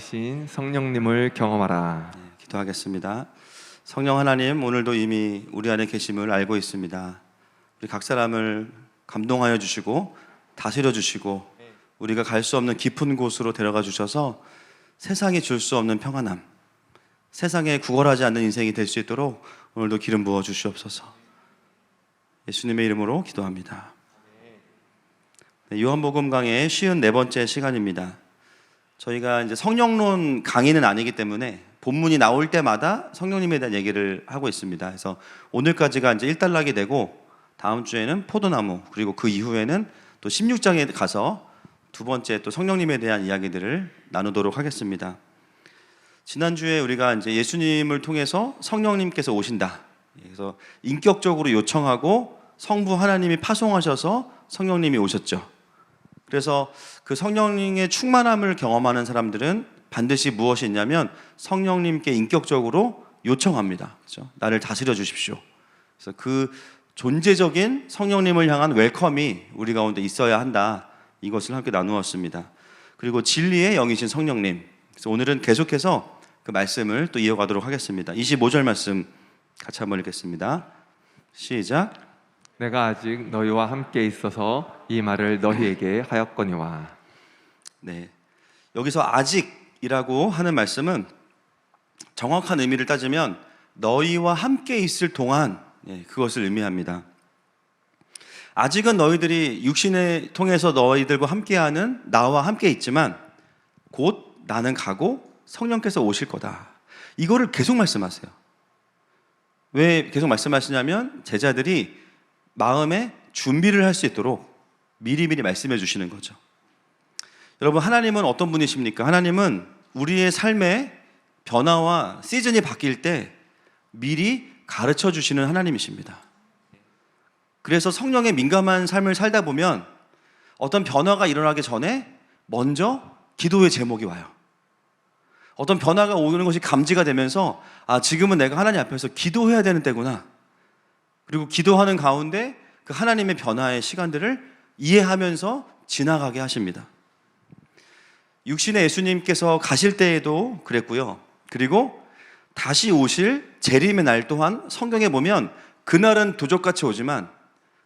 살아계신 성령님을 경험하라. 기도하겠습니다. 성령 하나님, 오늘도 이미 우리 안에 계심을 알고 있습니다. 우리 각 사람을 감동하여 주시고 다스려 주시고 우리가 갈 수 없는 깊은 곳으로 데려가 주셔서 세상이 줄 수 없는 평안함, 세상에 구걸하지 않는 인생이 될 수 있도록 오늘도 기름 부어 주시옵소서. 예수님의 이름으로 기도합니다. 요한복음 강의 54번째 시간입니다. 저희가 이제 성령론 강의는 아니기 때문에 본문이 나올 때마다 성령님에 대한 얘기를 하고 있습니다. 그래서 오늘까지가 이제 1단락이 되고 다음 주에는 포도나무, 그리고 그 이후에는 또 16장에 가서 두 번째 또 성령님에 대한 이야기들을 나누도록 하겠습니다. 지난주에 우리가 이제 예수님을 통해서 성령님께서 오신다. 그래서 인격적으로 요청하고 성부 하나님이 파송하셔서 성령님이 오셨죠. 그래서 그 성령님의 충만함을 경험하는 사람들은 반드시 무엇이 있냐면 성령님께 인격적으로 요청합니다. 그렇죠? 나를 다스려 주십시오. 그래서 그 존재적인 성령님을 향한 웰컴이 우리 가운데 있어야 한다. 이것을 함께 나누었습니다. 그리고 진리의 영이신 성령님. 그래서 오늘은 계속해서 그 말씀을 또 이어가도록 하겠습니다. 25절 말씀 같이 한번 읽겠습니다. 시작. 내가 아직 너희와 함께 있어서 이 말을 너희에게 하였거니와. 네, 여기서 아직이라고 하는 말씀은 정확한 의미를 따지면 너희와 함께 있을 동안, 그것을 의미합니다. 아직은 너희들이 육신을 통해서 너희들과 함께하는 나와 함께 있지만 곧 나는 가고 성령께서 오실 거다. 이거를 계속 말씀하세요. 왜 계속 말씀하시냐면 제자들이 마음에 준비를 할 수 있도록 미리미리 말씀해 주시는 거죠. 여러분, 하나님은 어떤 분이십니까? 하나님은 우리의 삶의 변화와 시즌이 바뀔 때 미리 가르쳐 주시는 하나님이십니다. 그래서 성령에 민감한 삶을 살다 보면 어떤 변화가 일어나기 전에 먼저 기도의 제목이 와요. 어떤 변화가 오는 것이 감지가 되면서 지금은 내가 하나님 앞에서 기도해야 되는 때구나. 그리고 기도하는 가운데 그 하나님의 변화의 시간들을 이해하면서 지나가게 하십니다. 육신의 예수님께서 가실 때에도 그랬고요. 그리고 다시 오실 재림의 날 또한 성경에 보면 그날은 도적같이 오지만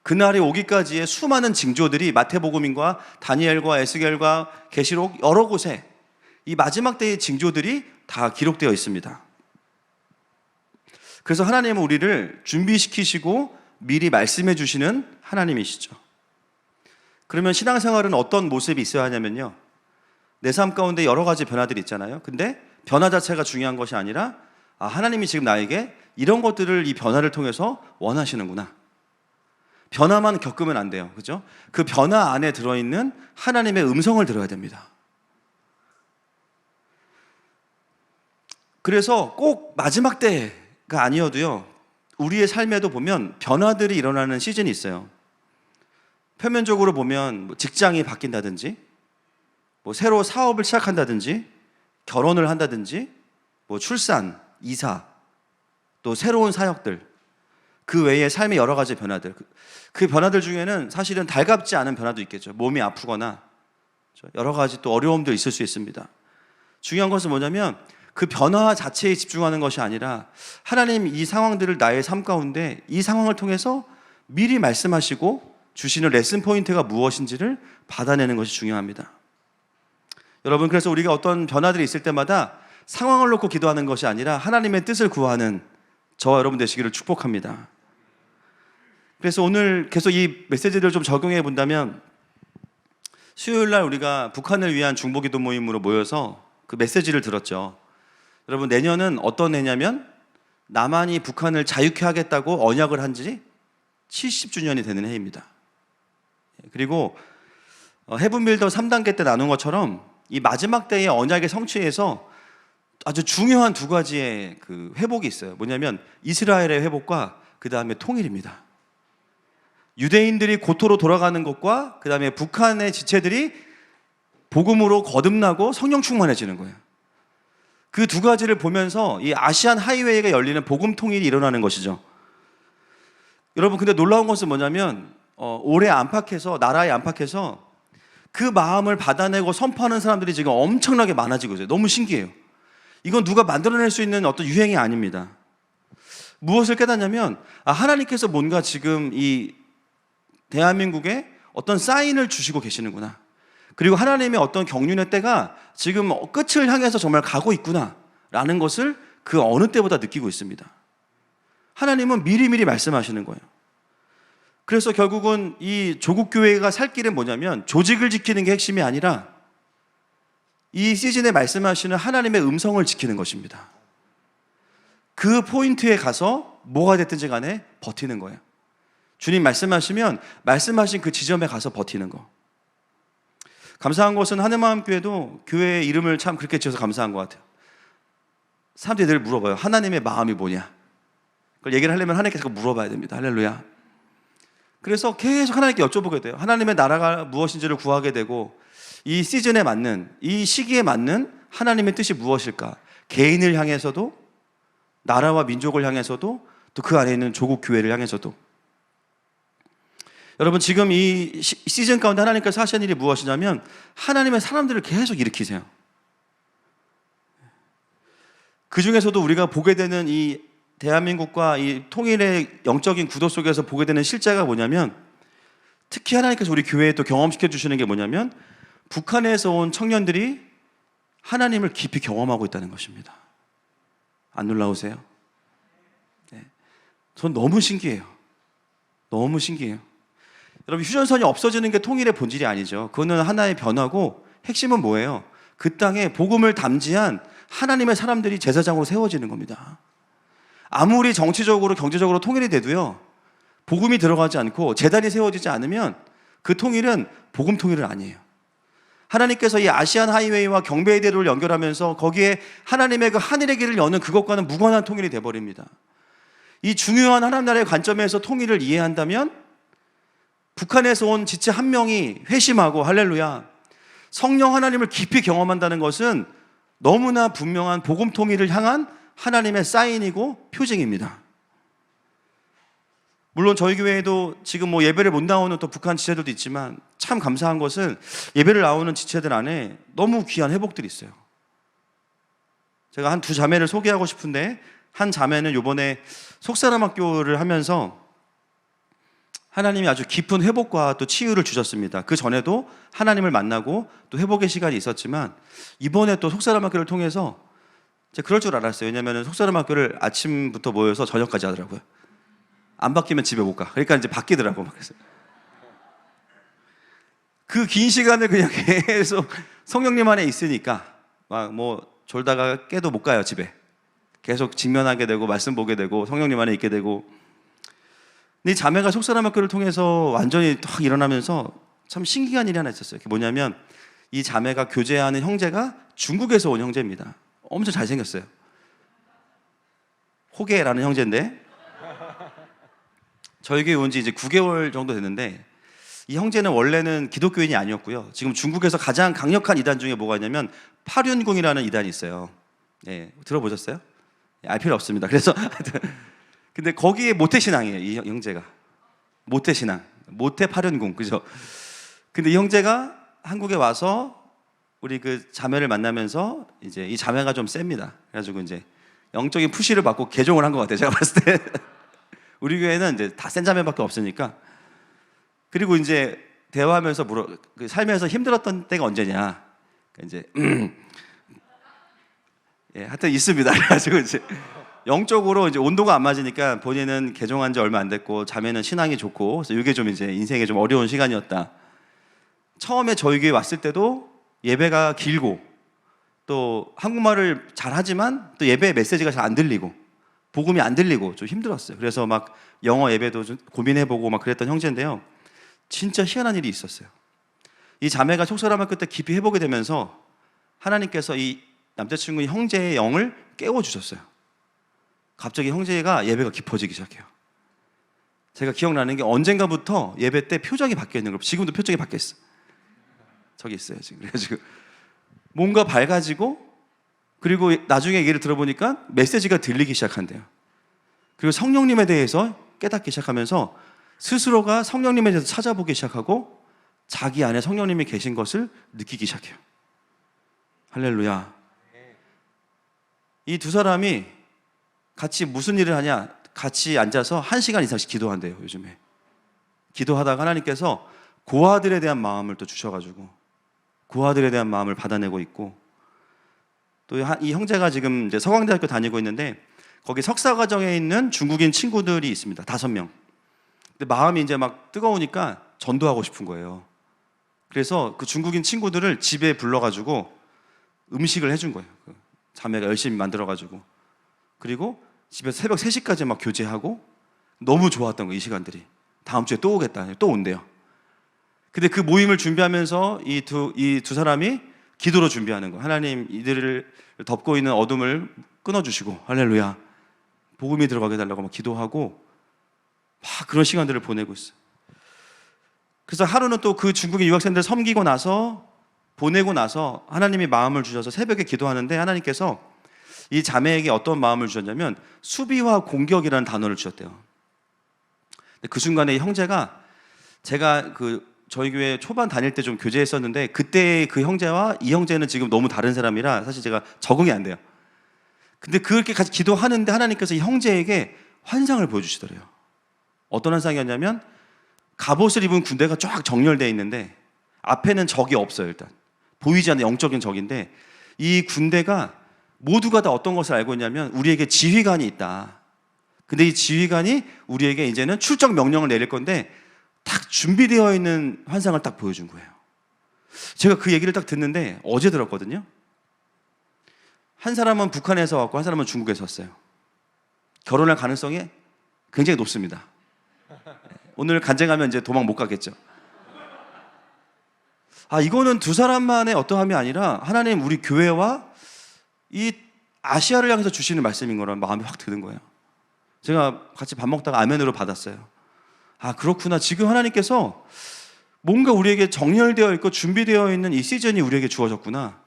그날이 오기까지의 수많은 징조들이 마태복음과 다니엘과 에스겔과 계시록 여러 곳에 이 마지막 때의 징조들이 다 기록되어 있습니다. 그래서 하나님은 우리를 준비시키시고 미리 말씀해 주시는 하나님이시죠. 그러면 신앙생활은 어떤 모습이 있어야 하냐면요, 내 삶 가운데 여러 가지 변화들이 있잖아요. 근데 변화 자체가 중요한 것이 아니라 하나님이 지금 나에게 이런 것들을 이 변화를 통해서 원하시는구나. 변화만 겪으면 안 돼요. 그죠? 그 변화 안에 들어있는 하나님의 음성을 들어야 됩니다. 그래서 꼭 마지막 때가 아니어도요, 우리의 삶에도 보면 변화들이 일어나는 시즌이 있어요. 표면적으로 보면 직장이 바뀐다든지, 새로 사업을 시작한다든지, 결혼을 한다든지, 출산, 이사, 또 새로운 사역들, 그 외에 삶의 여러 가지 변화들, 그 변화들 중에는 사실은 달갑지 않은 변화도 있겠죠. 몸이 아프거나 여러 가지 또 어려움도 있을 수 있습니다. 중요한 것은 뭐냐면 그 변화 자체에 집중하는 것이 아니라 하나님 이 상황들을 나의 삶 가운데 이 상황을 통해서 미리 말씀하시고 주시는 레슨 포인트가 무엇인지를 받아내는 것이 중요합니다. 여러분, 그래서 우리가 어떤 변화들이 있을 때마다 상황을 놓고 기도하는 것이 아니라 하나님의 뜻을 구하는 저와 여러분 되시기를 축복합니다. 그래서 오늘 계속 이 메시지를 좀 적용해 본다면, 수요일 날 우리가 북한을 위한 중보기도 모임으로 모여서 그 메시지를 들었죠. 여러분, 내년은 어떤 해냐면 남한이 북한을 자유케 하겠다고 언약을 한 지 70주년이 되는 해입니다. 그리고 헤븐빌더 3단계 때 나눈 것처럼 이 마지막 때의 언약의 성취에서 아주 중요한 두 가지의 그 회복이 있어요. 뭐냐면 이스라엘의 회복과 그 다음에 통일입니다. 유대인들이 고토로 돌아가는 것과 그 다음에 북한의 지체들이 복음으로 거듭나고 성령 충만해지는 거예요. 그 두 가지를 보면서 이 아시안 하이웨이가 열리는 복음 통일이 일어나는 것이죠. 여러분, 근데 놀라운 것은 뭐냐면 올해 안팎에서, 나라의 안팎에서 그 마음을 받아내고 선포하는 사람들이 지금 엄청나게 많아지고 있어요. 너무 신기해요. 이건 누가 만들어낼 수 있는 어떤 유행이 아닙니다. 무엇을 깨닫냐면 하나님께서 뭔가 지금 이 대한민국에 어떤 사인을 주시고 계시는구나. 그리고 하나님의 어떤 경륜의 때가 지금 끝을 향해서 정말 가고 있구나 라는 것을 그 어느 때보다 느끼고 있습니다. 하나님은 미리미리 말씀하시는 거예요. 그래서 결국은 이 조국교회가 살 길은 뭐냐면 조직을 지키는 게 핵심이 아니라 이 시즌에 말씀하시는 하나님의 음성을 지키는 것입니다. 그 포인트에 가서 뭐가 됐든지 간에 버티는 거예요. 주님 말씀하시면 말씀하신 그 지점에 가서 버티는 거. 감사한 것은 하늘마음교회도 교회의 이름을 참 그렇게 지어서 감사한 것 같아요. 사람들이 늘 물어봐요. 하나님의 마음이 뭐냐? 그걸 얘기를 하려면 하나님께 자꾸 물어봐야 됩니다. 할렐루야. 그래서 계속 하나님께 여쭤보게 돼요. 하나님의 나라가 무엇인지를 구하게 되고 이 시즌에 맞는, 이 시기에 맞는 하나님의 뜻이 무엇일까? 개인을 향해서도 나라와 민족을 향해서도 또 그 안에 있는 조국 교회를 향해서도. 여러분 지금 이 시즌 가운데 하나님께서 하시는 일이 무엇이냐면 하나님의 사람들을 계속 일으키세요. 그 중에서도 우리가 보게 되는 이 대한민국과 이 통일의 영적인 구도 속에서 보게 되는 실제가 뭐냐면 특히 하나님께서 우리 교회에 또 경험시켜 주시는 게 뭐냐면 북한에서 온 청년들이 하나님을 깊이 경험하고 있다는 것입니다. 안 놀라우세요? 네. 전 너무 신기해요. 너무 신기해요. 여러분 휴전선이 없어지는 게 통일의 본질이 아니죠. 그거는 하나의 변화고 핵심은 뭐예요? 그 땅에 복음을 담지한 하나님의 사람들이 제사장으로 세워지는 겁니다. 아무리 정치적으로 경제적으로 통일이 돼도요 복음이 들어가지 않고 제단이 세워지지 않으면 그 통일은 복음 통일은 아니에요. 하나님께서 이 아시안 하이웨이와 경배의 대로를 연결하면서 거기에 하나님의 그 하늘의 길을 여는 그것과는 무관한 통일이 돼버립니다. 이 중요한 하나님 나라의 관점에서 통일을 이해한다면 북한에서 온 지체 한 명이 회심하고 할렐루야 성령 하나님을 깊이 경험한다는 것은 너무나 분명한 복음 통일을 향한 하나님의 사인이고 표징입니다. 물론 저희 교회에도 지금 뭐 예배를 못 나오는 또 북한 지체들도 있지만 참 감사한 것은 예배를 나오는 지체들 안에 너무 귀한 회복들이 있어요. 제가 한 두 자매를 소개하고 싶은데 한 자매는 이번에 속사람학교를 하면서 하나님이 아주 깊은 회복과 또 치유를 주셨습니다. 그 전에도 하나님을 만나고 또 회복의 시간이 있었지만 이번에 또 속사람학교를 통해서 제가 그럴 줄 알았어요. 왜냐하면 속사람학교를 아침부터 모여서 저녁까지 하더라고요. 안 바뀌면 집에 못 가. 그러니까 이제 바뀌더라고. 그 긴 시간을 그냥 계속 성령님 안에 있으니까 막 뭐 졸다가 깨도 못 가요 집에. 계속 직면하게 되고 말씀 보게 되고 성령님 안에 있게 되고. 근데 이 자매가 속사람학교를 통해서 완전히 딱 일어나면서 참 신기한 일이 하나 있었어요. 그게 뭐냐면 이 자매가 교제하는 형제가 중국에서 온 형제입니다. 엄청 잘생겼어요. 호계라는 형제인데 저희 교회 온 지 이제 9개월 정도 됐는데 이 형제는 원래는 기독교인이 아니었고요. 지금 중국에서 가장 강력한 이단 중에 뭐가 있냐면 파륜궁이라는 이단이 있어요. 네, 들어보셨어요? 알 필요 없습니다. 그래서 근데 거기에 모태신앙이에요. 이 형제가 모태신앙, 모태파륜궁, 그죠? 근데 이 형제가 한국에 와서 우리 그 자매를 만나면서 이제 이 자매가 좀 셉니다. 그래가지고 이제 영적인 푸시를 받고 개종을 한 것 같아요. 제가 봤을 때 우리 교회는 이제 다 센 자매밖에 없으니까. 그리고 이제 대화하면서 그 살면서 힘들었던 때가 언제냐? 이제 예, 하여튼 있습니다. 그래가지고 이제 영적으로 이제 온도가 안 맞으니까 본인은 개종한 지 얼마 안 됐고 자매는 신앙이 좋고 그래서 이게 좀 이제 인생에 좀 어려운 시간이었다. 처음에 저희 교회 왔을 때도 예배가 길고 또 한국말을 잘하지만 또 예배 메시지가 잘 안 들리고 복음이 안 들리고 좀 힘들었어요. 그래서 막 영어 예배도 좀 고민해보고 막 그랬던 형제인데요. 진짜 희한한 일이 있었어요. 이 자매가 속사람학교 때 깊이 해보게 되면서 하나님께서 이 남자친구의 형제의 영을 깨워주셨어요. 갑자기 형제가 예배가 깊어지기 시작해요. 제가 기억나는 게 언젠가부터 예배 때 표정이 바뀌어 있는 걸 지금도 표정이 바뀌어 있어. 저기 있어요 지금. 그래가지고 뭔가 밝아지고 그리고 나중에 얘기를 들어보니까 메시지가 들리기 시작한대요. 그리고 성령님에 대해서 깨닫기 시작하면서 스스로가 성령님에 대해서 찾아보기 시작하고 자기 안에 성령님이 계신 것을 느끼기 시작해요. 할렐루야. 이 두 사람이 같이 무슨 일을 하냐? 같이 앉아서 1시간 이상씩 기도한대요, 요즘에. 기도하다가 하나님께서 고아들에 대한 마음을 또 주셔가지고 고아들에 대한 마음을 받아내고 있고, 또 이 형제가 지금 이제 서강대학교 다니고 있는데 거기 석사과정에 있는 중국인 친구들이 있습니다. 5명. 근데 마음이 이제 막 뜨거우니까 전도하고 싶은 거예요. 그래서 그 중국인 친구들을 집에 불러가지고 음식을 해준 거예요. 그 자매가 열심히 만들어가지고. 그리고 집에서 새벽 3시까지 막 교제하고, 너무 좋았던 거예요, 이 시간들이. 다음 주에 또 오겠다, 또 온대요. 근데 그 모임을 준비하면서 이 두 사람이 기도로 준비하는 거예요. 하나님, 이들을 덮고 있는 어둠을 끊어주시고, 할렐루야, 복음이 들어가게 해달라고 막 기도하고 막 그런 시간들을 보내고 있어요. 그래서 하루는 또 그 중국인 유학생들 섬기고 나서, 보내고 나서 하나님이 마음을 주셔서 새벽에 기도하는데, 하나님께서 이 자매에게 어떤 마음을 주셨냐면 수비와 공격이라는 단어를 주셨대요. 근데 그 순간에 이 형제가, 제가 저희 교회 초반 다닐 때 좀 교제했었는데, 그때 그 형제와 이 형제는 지금 너무 다른 사람이라 사실 제가 적응이 안 돼요. 근데 그렇게 같이 기도하는데 하나님께서 이 형제에게 환상을 보여주시더래요. 어떤 환상이었냐면, 갑옷을 입은 군대가 쫙 정렬되어 있는데 앞에는 적이 없어요. 일단 보이지 않는 영적인 적인데, 이 군대가 모두가 다 어떤 것을 알고 있냐면 우리에게 지휘관이 있다. 근데 이 지휘관이 우리에게 이제는 출정 명령을 내릴 건데 딱 준비되어 있는 환상을 딱 보여준 거예요. 제가 그 얘기를 딱 듣는데 어제 들었거든요. 한 사람은 북한에서 왔고 한 사람은 중국에서 왔어요. 결혼할 가능성이 굉장히 높습니다. 오늘 간증하면 이제 도망 못 가겠죠. 이거는 두 사람만의 어떠함이 아니라 하나님 우리 교회와 이 아시아를 향해서 주시는 말씀인 거라는 마음이 확 드는 거예요. 제가 같이 밥 먹다가 아멘으로 받았어요. 그렇구나. 지금 하나님께서 뭔가 우리에게 정렬되어 있고 준비되어 있는 이 시즌이 우리에게 주어졌구나.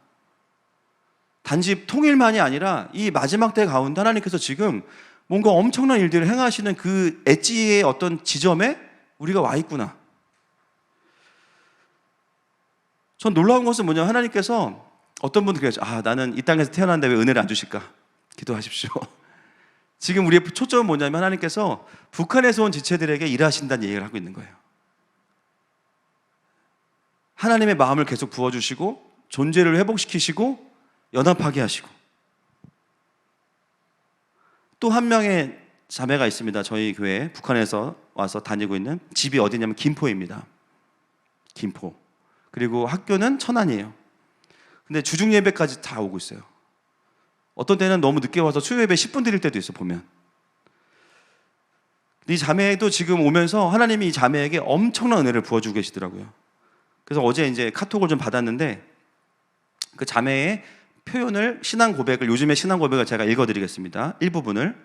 단지 통일만이 아니라 이 마지막 때 가운데 하나님께서 지금 뭔가 엄청난 일들을 행하시는 그 엣지의 어떤 지점에 우리가 와 있구나. 전 놀라운 것은 뭐냐, 하나님께서 어떤 분들 그러죠. 나는 이 땅에서 태어났는데 왜 은혜를 안 주실까? 기도하십시오. 지금 우리의 초점은 뭐냐면 하나님께서 북한에서 온 지체들에게 일하신다는 얘기를 하고 있는 거예요. 하나님의 마음을 계속 부어주시고 존재를 회복시키시고 연합하게 하시고. 또 한 명의 자매가 있습니다. 저희 교회에 북한에서 와서 다니고 있는, 집이 어디냐면 김포입니다. 김포. 그리고 학교는 천안이에요. 근데 주중 예배까지 다 오고 있어요. 어떤 때는 너무 늦게 와서 수요 예배 10분 드릴 때도 있어 보면. 이 자매도 지금 오면서 하나님이 이 자매에게 엄청난 은혜를 부어주고 계시더라고요. 그래서 어제 이제 카톡을 좀 받았는데 그 자매의 표현을, 신앙 고백을, 요즘의 신앙 고백을 제가 읽어드리겠습니다. 일부분을.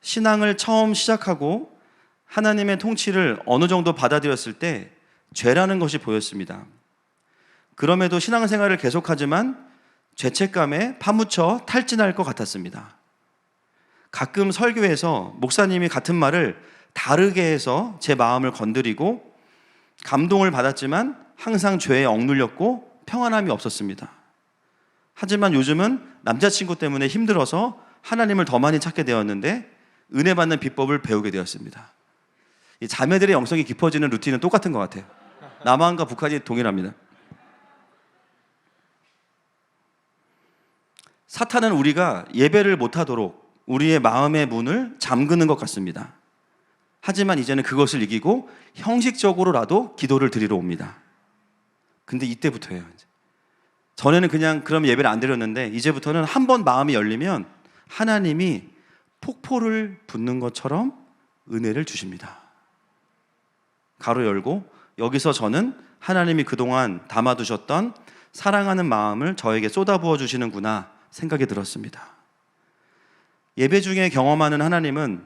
신앙을 처음 시작하고 하나님의 통치를 어느 정도 받아들였을 때 죄라는 것이 보였습니다. 그럼에도 신앙생활을 계속하지만 죄책감에 파묻혀 탈진할 것 같았습니다. 가끔 설교에서 목사님이 같은 말을 다르게 해서 제 마음을 건드리고 감동을 받았지만 항상 죄에 억눌렸고 평안함이 없었습니다. 하지만 요즘은 남자친구 때문에 힘들어서 하나님을 더 많이 찾게 되었는데 은혜 받는 비법을 배우게 되었습니다. 이 자매들의 영성이 깊어지는 루틴은 똑같은 것 같아요. 남한과 북한이 동일합니다. 사탄은 우리가 예배를 못하도록 우리의 마음의 문을 잠그는 것 같습니다. 하지만 이제는 그것을 이기고 형식적으로라도 기도를 드리러 옵니다. 근데 이때부터예요. 전에는 그냥 그럼 예배를 안 드렸는데 이제부터는 한 번 마음이 열리면 하나님이 폭포를 붓는 것처럼 은혜를 주십니다. 가로 열고, 여기서 저는 하나님이 그동안 담아두셨던 사랑하는 마음을 저에게 쏟아부어 주시는구나 생각이 들었습니다. 예배 중에 경험하는 하나님은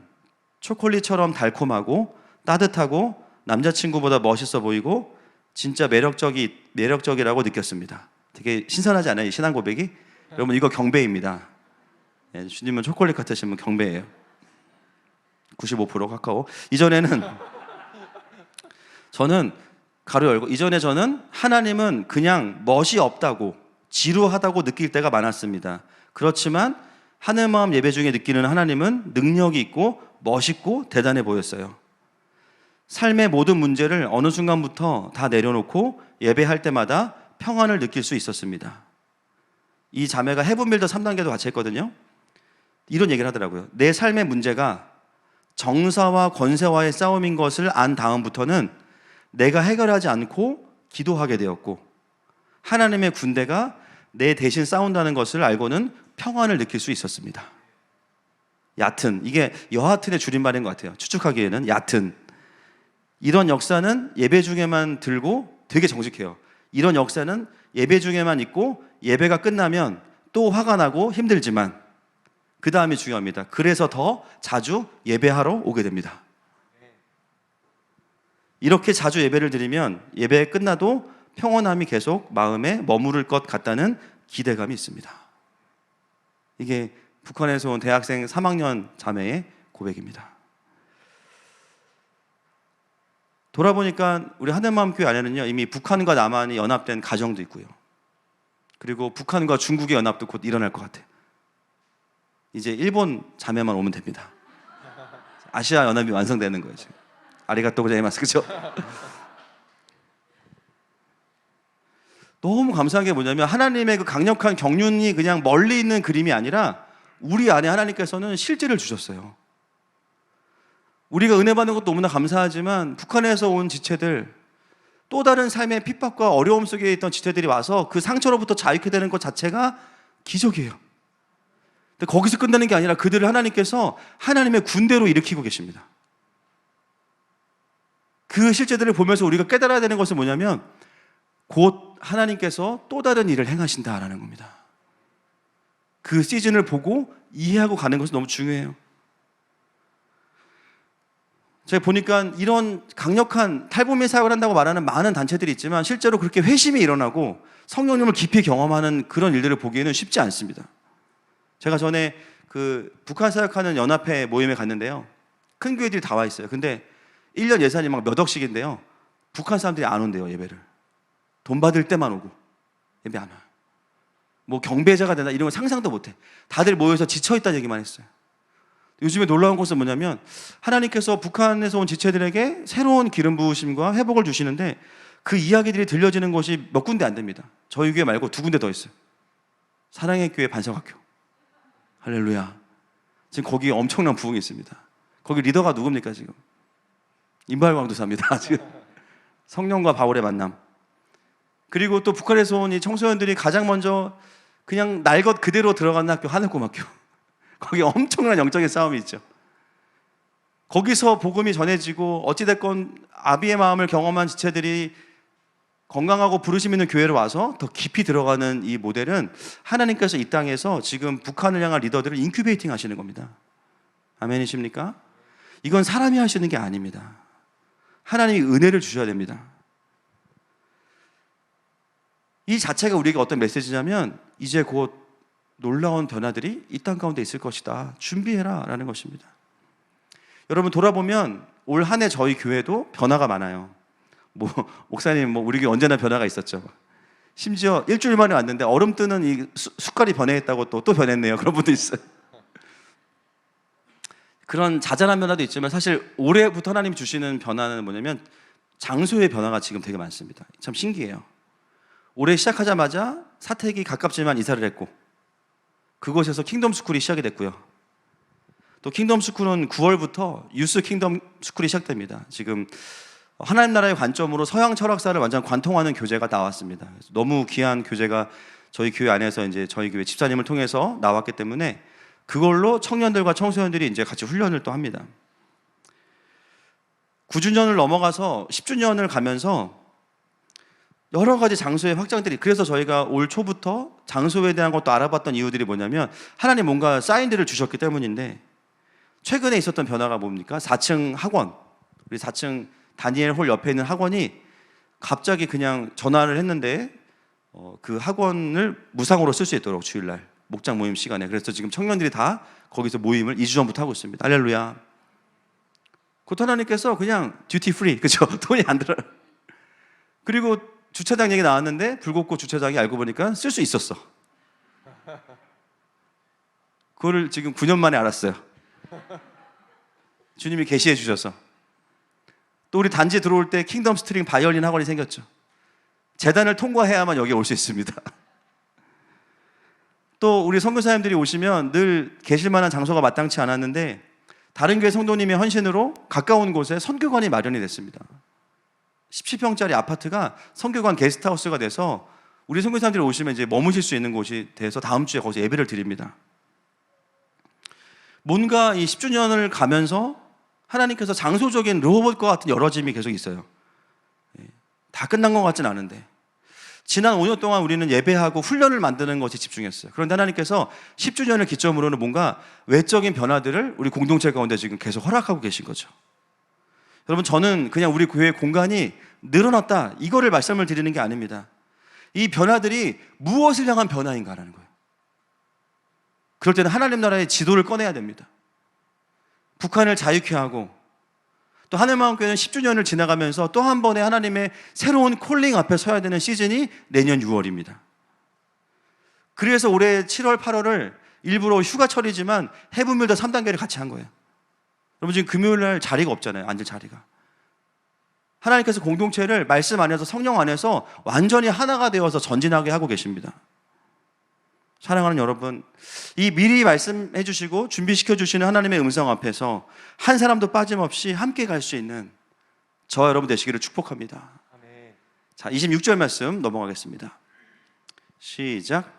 초콜릿처럼 달콤하고 따뜻하고 남자친구보다 멋있어 보이고 진짜 매력적이라고 느꼈습니다. 되게 신선하지 않아요? 이 신앙 고백이? 여러분, 이거 경배입니다. 주님은 초콜릿 같으시면 경배예요. 95% 카카오. 이전에는 저는 가로 열고, 이전에 저는 하나님은 그냥 멋이 없다고 지루하다고 느낄 때가 많았습니다. 그렇지만 하늘마음 예배 중에 느끼는 하나님은 능력이 있고 멋있고 대단해 보였어요. 삶의 모든 문제를 어느 순간부터 다 내려놓고 예배할 때마다 평안을 느낄 수 있었습니다. 이 자매가 헤븐빌더 3단계도 같이 했거든요. 이런 얘기를 하더라고요. 내 삶의 문제가 정사와 권세와의 싸움인 것을 안 다음부터는 내가 해결하지 않고 기도하게 되었고, 하나님의 군대가 내 대신 싸운다는 것을 알고는 평안을 느낄 수 있었습니다. 얕은, 이게 여하튼의 줄임말인 것 같아요. 추측하기에는 얕은. 이런 역사는 예배 중에만 들고 되게 정직해요. 이런 역사는 예배 중에만 있고 예배가 끝나면 또 화가 나고 힘들지만 그 다음이 중요합니다. 그래서 더 자주 예배하러 오게 됩니다. 이렇게 자주 예배를 드리면 예배 끝나도 평온함이 계속 마음에 머무를 것 같다는 기대감이 있습니다. 이게 북한에서 온 대학생 3학년 자매의 고백입니다. 돌아보니까 우리 하늘마음교회 안에는요, 이미 북한과 남한이 연합된 가정도 있고요. 그리고 북한과 중국의 연합도 곧 일어날 것 같아요. 이제 일본 자매만 오면 됩니다. 아시아 연합이 완성되는 거예요, 지금. 아리가또 고자이마스, 그렇죠? 너무 감사한 게 뭐냐면 하나님의 그 강력한 경륜이 그냥 멀리 있는 그림이 아니라 우리 안에 하나님께서는 실제를 주셨어요. 우리가 은혜 받는 것도 너무나 감사하지만 북한에서 온 지체들, 또 다른 삶의 핍박과 어려움 속에 있던 지체들이 와서 그 상처로부터 자유케 되는 것 자체가 기적이에요. 근데 거기서 끝나는 게 아니라 그들을 하나님께서 하나님의 군대로 일으키고 계십니다. 그 실제들을 보면서 우리가 깨달아야 되는 것은 뭐냐면 곧 하나님께서 또 다른 일을 행하신다라는 겁니다. 그 시즌을 보고 이해하고 가는 것은 너무 중요해요. 제가 보니까 이런 강력한 탈북민 사역을 한다고 말하는 많은 단체들이 있지만 실제로 그렇게 회심이 일어나고 성령님을 깊이 경험하는 그런 일들을 보기에는 쉽지 않습니다. 제가 전에 그 북한 사역하는 연합회 모임에 갔는데요. 큰 교회들이 다 와 있어요. 근데 1년 예산이 막 몇 억씩인데요. 북한 사람들이 안 온대요, 예배를. 돈 받을 때만 오고 예배 안 와요. 뭐 경배자가 된다 이런 걸 상상도 못해. 다들 모여서 지쳐있다는 얘기만 했어요. 요즘에 놀라운 것은 뭐냐면 하나님께서 북한에서 온 지체들에게 새로운 기름 부으심과 회복을 주시는데 그 이야기들이 들려지는 곳이 몇 군데 안 됩니다. 저희 교회 말고 2군데 더 있어요. 사랑의 교회 반석학교. 할렐루야. 지금 거기에 엄청난 부흥이 있습니다. 거기 리더가 누굽니까 지금? 임발광도사입니다. 지금 성령과 바울의 만남. 그리고 또 북한에서 온 이 청소년들이 가장 먼저 그냥 날 것 그대로 들어가는 학교 하늘고등학교. 거기 엄청난 영적인 싸움이 있죠. 거기서 복음이 전해지고 어찌됐건 아비의 마음을 경험한 지체들이 건강하고 부르심 있는 교회로 와서 더 깊이 들어가는 이 모델은 하나님께서 이 땅에서 지금 북한을 향한 리더들을 인큐베이팅 하시는 겁니다. 아멘이십니까? 이건 사람이 할 수 있는 게 아닙니다. 하나님이 은혜를 주셔야 됩니다. 이 자체가 우리에게 어떤 메시지냐면 이제 곧 놀라운 변화들이 이 땅 가운데 있을 것이다. 준비해라 라는 것입니다. 여러분 돌아보면 올 한 해 저희 교회도 변화가 많아요. 목사님 우리 교회 언제나 변화가 있었죠. 심지어 일주일 만에 왔는데 얼음 뜨는 이 숟갈이 변해있다고 또 변했네요. 그런 분도 있어요. 그런 자잘한 변화도 있지만 사실 올해부터 하나님이 주시는 변화는 뭐냐면 장소의 변화가 지금 되게 많습니다. 참 신기해요. 올해 시작하자마자 사택이 가깝지만 이사를 했고 그곳에서 킹덤 스쿨이 시작이 됐고요. 또 킹덤 스쿨은 9월부터 유스 킹덤 스쿨이 시작됩니다. 지금 하나님 나라의 관점으로 서양 철학사를 완전 관통하는 교재가 나왔습니다. 너무 귀한 교재가 저희 교회 안에서 이제 저희 교회 집사님을 통해서 나왔기 때문에 그걸로 청년들과 청소년들이 이제 같이 훈련을 또 합니다. 9주년을 넘어가서 10주년을 가면서 여러 가지 장소의 확장들이, 그래서 저희가 올 초부터 장소에 대한 것도 알아봤던 이유들이 뭐냐면 하나님 뭔가 사인들을 주셨기 때문인데 최근에 있었던 변화가 뭡니까? 4층 학원, 우리 4층 다니엘 홀 옆에 있는 학원이 갑자기 그냥 전화를 했는데 그 학원을 무상으로 쓸 수 있도록 주일날 목장 모임 시간에, 그래서 지금 청년들이 다 거기서 모임을 2주 전부터 하고 있습니다. 할렐루야. 곧 하나님께서 그냥 듀티 프리, 그죠? 돈이 안 들어요. 그리고 주차장 얘기 나왔는데 불꽃꽃 주차장이 알고 보니까 쓸 수 있었어. 그거를 지금 9년 만에 알았어요. 주님이 계시해 주셔서. 또 우리 단지 들어올 때 킹덤 스트링 바이올린 학원이 생겼죠. 재단을 통과해야만 여기 올 수 있습니다. 또 우리 선교사님들이 오시면 늘 계실 만한 장소가 마땅치 않았는데 다른 교회 성도님의 헌신으로 가까운 곳에 선교관이 마련이 됐습니다. 17평짜리 아파트가 선교관 게스트하우스가 돼서 우리 선교사님들이 오시면 이제 머무실 수 있는 곳이 돼서 다음 주에 거기서 예배를 드립니다. 뭔가 이 10주년을 가면서 하나님께서 장소적인 로봇과 같은 열어짐이 계속 있어요. 다 끝난 것 같진 않은데 지난 5년 동안 우리는 예배하고 훈련을 만드는 것에 집중했어요. 그런데 하나님께서 10주년을 기점으로는 뭔가 외적인 변화들을 우리 공동체 가운데 지금 계속 허락하고 계신 거죠. 여러분, 저는 그냥 우리 교회 공간이 늘어났다 이거를 말씀을 드리는 게 아닙니다. 이 변화들이 무엇을 향한 변화인가라는 거예요. 그럴 때는 하나님 나라의 지도를 꺼내야 됩니다. 북한을 자유케 하고 또 하늘마음교회는 10주년을 지나가면서 또 한 번의 하나님의 새로운 콜링 앞에 서야 되는 시즌이 내년 6월입니다. 그래서 올해 7월, 8월을 일부러 휴가철이지만 해분밀도 3단계를 같이 한 거예요. 여러분, 지금 금요일날 자리가 없잖아요. 앉을 자리가. 하나님께서 공동체를 말씀 안에서 성령 안에서 완전히 하나가 되어서 전진하게 하고 계십니다. 사랑하는 여러분, 이 미리 말씀해 주시고 준비시켜 주시는 하나님의 음성 앞에서 한 사람도 빠짐없이 함께 갈 수 있는 저와 여러분 되시기를 축복합니다. 아멘. 자, 26절 말씀 넘어가겠습니다. 시작.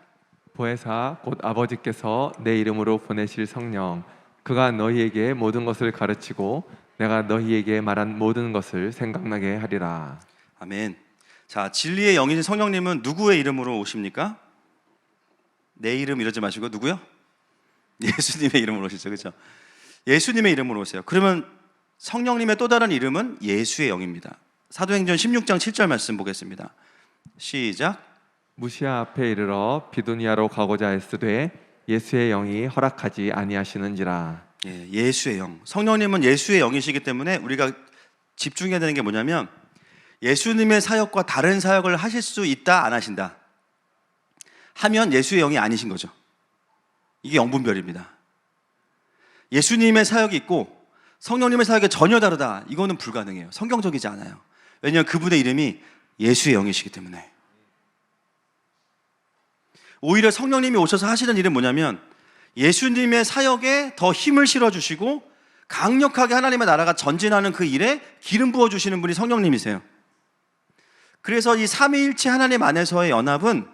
보혜사 곧 아버지께서 내 이름으로 보내실 성령 그가 너희에게 모든 것을 가르치고 내가 너희에게 말한 모든 것을 생각나게 하리라. 아멘. 자, 진리의 영이신 성령님은 누구의 이름으로 오십니까? 내 이름 이러지 마시고 누구요? 예수님의 이름으로 오시죠. 그렇죠? 예수님의 이름으로 오세요. 그러면 성령님의 또 다른 이름은 예수의 영입니다. 사도행전 16장 7절 말씀 보겠습니다. 시작. 무시아 앞에 이르러 비두니아로 가고자 했으되 예수의 영이 허락하지 아니하시는지라. 예, 예수의 영. 성령님은 예수의 영이시기 때문에 우리가 집중해야 되는 게 뭐냐면 예수님의 사역과 다른 사역을 하실 수 있다, 안 하신다 하면 예수의 영이 아니신 거죠. 이게 영분별입니다. 예수님의 사역이 있고 성령님의 사역이 전혀 다르다, 이거는 불가능해요. 성경적이지 않아요. 왜냐하면 그분의 이름이 예수의 영이시기 때문에. 오히려 성령님이 오셔서 하시는 일은 뭐냐면 예수님의 사역에 더 힘을 실어주시고 강력하게 하나님의 나라가 전진하는 그 일에 기름 부어주시는 분이 성령님이세요. 그래서 이 삼위일체 하나님 안에서의 연합은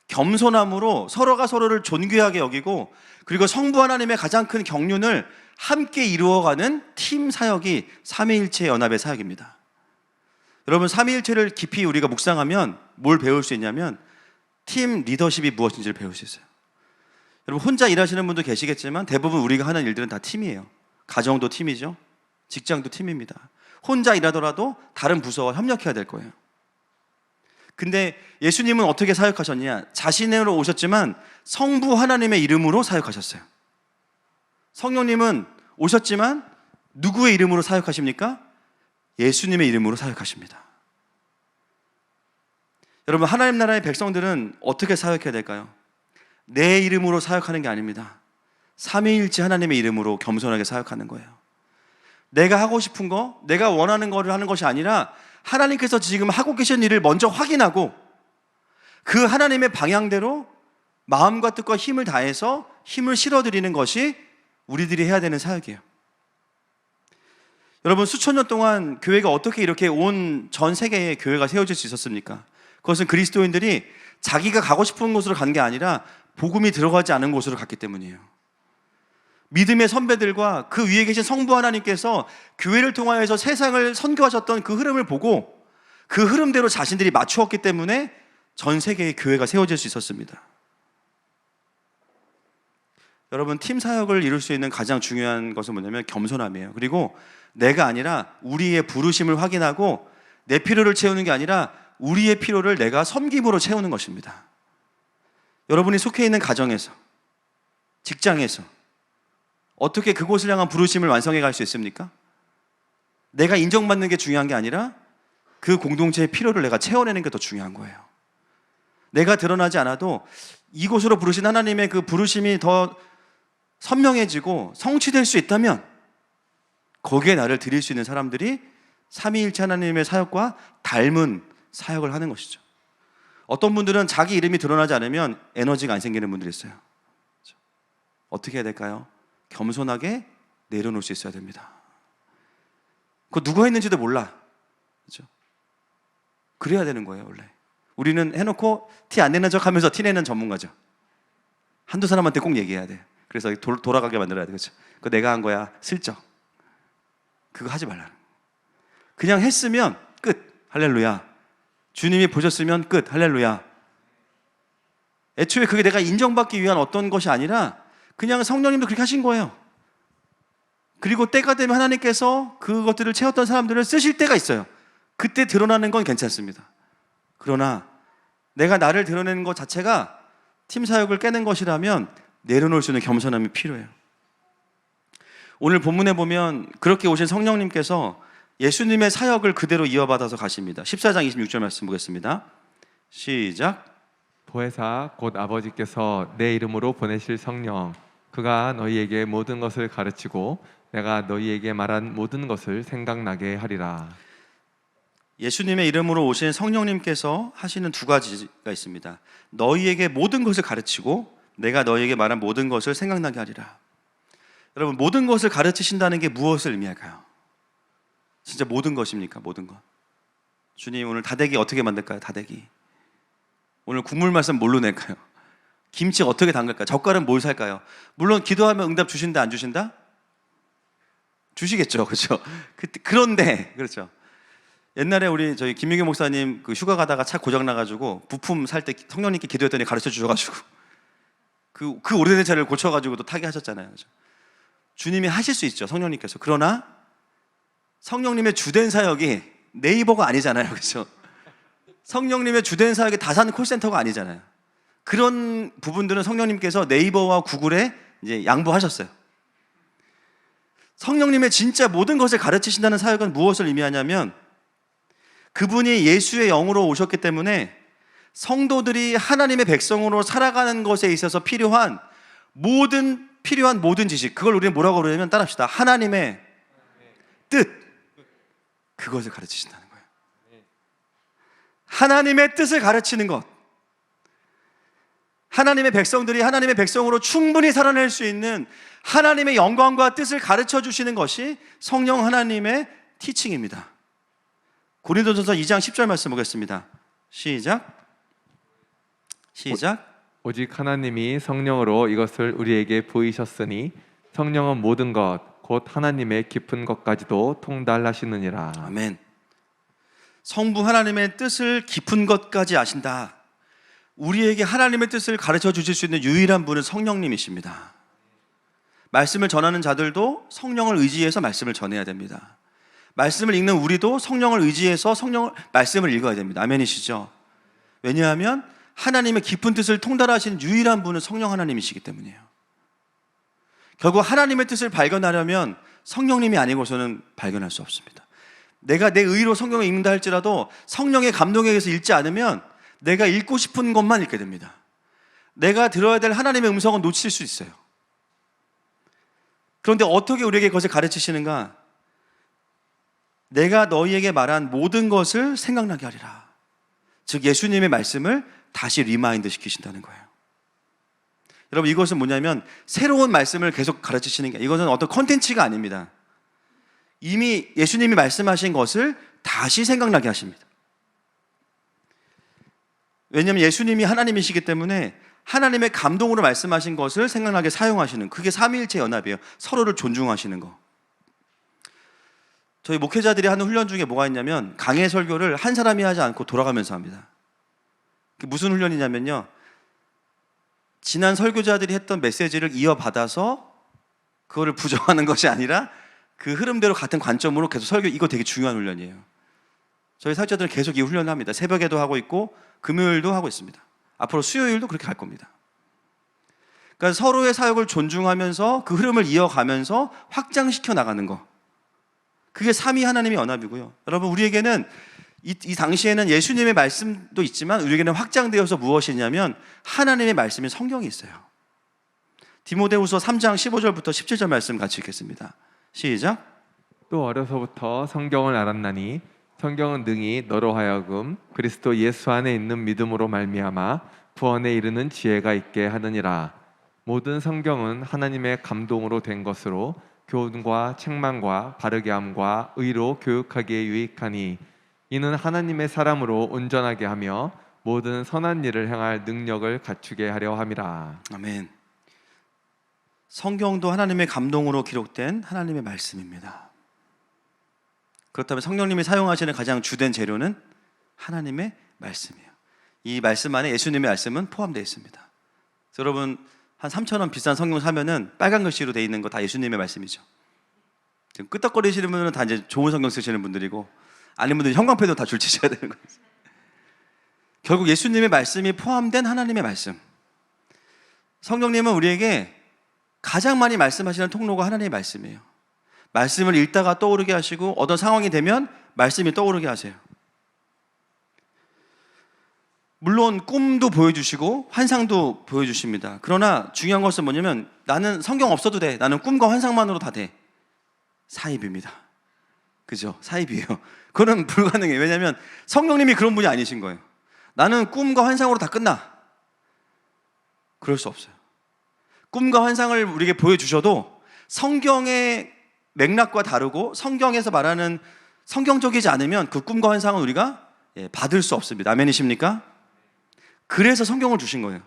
겸손함으로 서로가 서로를 존귀하게 여기고 그리고 성부 하나님의 가장 큰 경륜을 함께 이루어가는 팀 사역이 삼위일체 연합의 사역입니다. 여러분, 삼위일체를 깊이 우리가 묵상하면 뭘 배울 수 있냐면 팀 리더십이 무엇인지를 배울 수 있어요. 여러분, 혼자 일하시는 분도 계시겠지만 대부분 우리가 하는 일들은 다 팀이에요. 가정도 팀이죠. 직장도 팀입니다. 혼자 일하더라도 다른 부서와 협력해야 될 거예요. 근데 예수님은 어떻게 사역하셨냐? 자신으로 오셨지만 성부 하나님의 이름으로 사역하셨어요. 성령님은 오셨지만 누구의 이름으로 사역하십니까? 예수님의 이름으로 사역하십니다. 여러분, 하나님 나라의 백성들은 어떻게 사역해야 될까요? 내 이름으로 사역하는 게 아닙니다. 삼위일체 하나님의 이름으로 겸손하게 사역하는 거예요. 내가 하고 싶은 거, 내가 원하는 거를 하는 것이 아니라 하나님께서 지금 하고 계신 일을 먼저 확인하고 그 하나님의 방향대로 마음과 뜻과 힘을 다해서 힘을 실어드리는 것이 우리들이 해야 되는 사역이에요. 여러분, 수천 년 동안 교회가 어떻게 이렇게 온 전 세계에 교회가 세워질 수 있었습니까? 그것은 그리스도인들이 자기가 가고 싶은 곳으로 간 게 아니라 복음이 들어가지 않은 곳으로 갔기 때문이에요. 믿음의 선배들과 그 위에 계신 성부 하나님께서 교회를 통하여서 세상을 선교하셨던 그 흐름을 보고 그 흐름대로 자신들이 맞추었기 때문에 전 세계의 교회가 세워질 수 있었습니다. 여러분, 팀 사역을 이룰 수 있는 가장 중요한 것은 뭐냐면 겸손함이에요. 그리고 내가 아니라 우리의 부르심을 확인하고 내 필요를 채우는 게 아니라 우리의 필요를 내가 섬김으로 채우는 것입니다. 여러분이 속해 있는 가정에서, 직장에서 어떻게 그곳을 향한 부르심을 완성해 갈 수 있습니까? 내가 인정받는 게 중요한 게 아니라 그 공동체의 필요를 내가 채워내는 게 더 중요한 거예요. 내가 드러나지 않아도 이곳으로 부르신 하나님의 그 부르심이 더 선명해지고 성취될 수 있다면 거기에 나를 드릴 수 있는 사람들이 삼위일체 하나님의 사역과 닮은 사역을 하는 것이죠. 어떤 분들은 자기 이름이 드러나지 않으면 에너지가 안 생기는 분들이 있어요. 어떻게 해야 될까요? 겸손하게 내려놓을 수 있어야 됩니다. 그거 누가 했는지도 몰라. 그렇죠? 그래야 되는 거예요, 원래. 우리는 해놓고 티 안 내는 척 하면서 티 내는 전문가죠. 한두 사람한테 꼭 얘기해야 돼. 그래서 돌아가게 만들어야 돼. 그렇죠? 그거 내가 한 거야. 슬쩍. 그거 하지 말라. 그냥 했으면 끝. 할렐루야. 주님이 보셨으면 끝. 할렐루야. 애초에 그게 내가 인정받기 위한 어떤 것이 아니라 그냥 성령님도 그렇게 하신 거예요. 그리고 때가 되면 하나님께서 그것들을 채웠던 사람들을 쓰실 때가 있어요. 그때 드러나는 건 괜찮습니다. 그러나 내가 나를 드러내는 것 자체가 팀 사역을 깨는 것이라면 내려놓을 수 있는 겸손함이 필요해요. 오늘 본문에 보면 그렇게 오신 성령님께서 예수님의 사역을 그대로 이어받아서 가십니다. 14장 26절 말씀 보겠습니다. 시작. 보혜사 곧 아버지께서 내 이름으로 보내실 성령 그가 너희에게 모든 것을 가르치고 내가 너희에게 말한 모든 것을 생각나게 하리라. 예수님의 이름으로 오신 성령님께서 하시는 두 가지가 있습니다. 너희에게 모든 것을 가르치고 내가 너희에게 말한 모든 것을 생각나게 하리라. 여러분, 모든 것을 가르치신다는 게 무엇을 의미할까요? 진짜 모든 것입니까? 모든 것. 주님, 오늘 다대기 어떻게 만들까요? 다대기. 오늘 국물 말씀 뭘로 낼까요? 김치 어떻게 담글까요? 젓갈은 뭘 살까요? 물론 기도하면 응답 주신다 안 주신다? 주시겠죠. 그렇죠? 그런데 그렇죠. 옛날에 저희 김민규 목사님 그 휴가 가다가 차 고장 나가지고 부품 살 때 성령님께 기도했더니 가르쳐 주셔가지고 그 오래된 차를 고쳐가지고 또 타게 하셨잖아요. 그렇죠? 주님이 하실 수 있죠. 성령님께서. 그러나 성령님의 주된 사역이 네이버가 아니잖아요. 그렇죠? 성령님의 주된 사역이 다산 콜센터가 아니잖아요. 그런 부분들은 성령님께서 네이버와 구글에 이제 양보하셨어요. 성령님의 진짜 모든 것을 가르치신다는 사역은 무엇을 의미하냐면 그분이 예수의 영으로 오셨기 때문에 성도들이 하나님의 백성으로 살아가는 것에 있어서 필요한 모든 지식, 그걸 우리는 뭐라고 그러냐면 따라합시다. 하나님의 뜻, 그것을 가르치신다는 거예요. 하나님의 뜻을 가르치는 것. 하나님의 백성들이 하나님의 백성으로 충분히 살아낼 수 있는 하나님의 영광과 뜻을 가르쳐 주시는 것이 성령 하나님의 티칭입니다. 고린도전서 2장 10절 말씀 보겠습니다. 시작. 오직 하나님이 성령으로 이것을 우리에게 보이셨으니 성령은 모든 것 곧 하나님의 깊은 것까지도 통달하시느니라. 아멘. 성부 하나님의 뜻을 깊은 것까지 아신다. 우리에게 하나님의 뜻을 가르쳐 주실 수 있는 유일한 분은 성령님이십니다. 말씀을 전하는 자들도 성령을 의지해서 말씀을 전해야 됩니다. 말씀을 읽는 우리도 성령을 의지해서 말씀을 읽어야 됩니다. 아멘이시죠? 왜냐하면 하나님의 깊은 뜻을 통달하신 유일한 분은 성령 하나님이시기 때문이에요. 결국 하나님의 뜻을 발견하려면 성령님이 아니고서는 발견할 수 없습니다. 내가 내 의로 성경을 읽는다 할지라도 성령의 감동에 의해서 읽지 않으면 내가 읽고 싶은 것만 읽게 됩니다. 내가 들어야 될 하나님의 음성은 놓칠 수 있어요. 그런데 어떻게 우리에게 그것을 가르치시는가? 내가 너희에게 말한 모든 것을 생각나게 하리라. 즉 예수님의 말씀을 다시 리마인드 시키신다는 거예요. 여러분, 이것은 뭐냐면 새로운 말씀을 계속 가르치시는 게, 이것은 어떤 컨텐츠가 아닙니다. 이미 예수님이 말씀하신 것을 다시 생각나게 하십니다. 왜냐하면 예수님이 하나님이시기 때문에 하나님의 감동으로 말씀하신 것을 생각나게 사용하시는, 그게 삼위일체 연합이에요. 서로를 존중하시는 거. 저희 목회자들이 하는 훈련 중에 뭐가 있냐면 강해 설교를 한 사람이 하지 않고 돌아가면서 합니다. 그게 무슨 훈련이냐면요, 지난 설교자들이 했던 메시지를 이어받아서 그거를 부정하는 것이 아니라 그 흐름대로 같은 관점으로 계속 설교, 이거 되게 중요한 훈련이에요. 저희 사역자들은 계속 이 훈련을 합니다. 새벽에도 하고 있고 금요일도 하고 있습니다. 앞으로 수요일도 그렇게 할 겁니다. 그러니까 서로의 사역을 존중하면서 그 흐름을 이어가면서 확장시켜 나가는 거, 그게 삼위 하나님의 연합이고요. 여러분, 우리에게는 이 당시에는 예수님의 말씀도 있지만 우리에게는 확장되어서 무엇이냐면 하나님의 말씀인 성경이 있어요. 디모데후서 3장 15절부터 17절 말씀 같이 읽겠습니다. 시작. 또 어려서부터 성경을 알았나니 성경은 능히 너로 하여금 그리스도 예수 안에 있는 믿음으로 말미암아 구원에 이르는 지혜가 있게 하느니라. 모든 성경은 하나님의 감동으로 된 것으로 교훈과 책망과 바르게 함과 의로 교육하기에 유익하니 이는 하나님의 사람으로 온전하게 하며 모든 선한 일을 행할 능력을 갖추게 하려 함이라. 아멘. 성경도 하나님의 감동으로 기록된 하나님의 말씀입니다. 그렇다면 성령님이 사용하시는 가장 주된 재료는 하나님의 말씀이에요. 이 말씀 안에 예수님의 말씀은 포함되어 있습니다. 여러분 한 3,000원 비싼 성경 사면은 빨간 글씨로 되어 있는 거 다 예수님의 말씀이죠. 지금 끄떡거리시는 분들은 다 이제 좋은 성경 쓰시는 분들이고 아닌 분들은 형광펜도 다 줄치셔야 되는 거예요. 결국 예수님의 말씀이 포함된 하나님의 말씀. 성령님은 우리에게 가장 많이 말씀하시는 통로가 하나님의 말씀이에요. 말씀을 읽다가 떠오르게 하시고 어떤 상황이 되면 말씀이 떠오르게 하세요. 물론 꿈도 보여주시고 환상도 보여주십니다. 그러나 중요한 것은 뭐냐면 나는 성경 없어도 돼. 나는 꿈과 환상만으로 다 돼. 사입입니다. 그죠? 사입이에요. 그거는 불가능해요. 왜냐하면 성령님이 그런 분이 아니신 거예요. 나는 꿈과 환상으로 다 끝나. 그럴 수 없어요. 꿈과 환상을 우리에게 보여주셔도 성경의 맥락과 다르고 성경에서 말하는 성경적이지 않으면 그 꿈과 환상은 우리가 받을 수 없습니다. 아멘이십니까? 그래서 성경을 주신 거예요.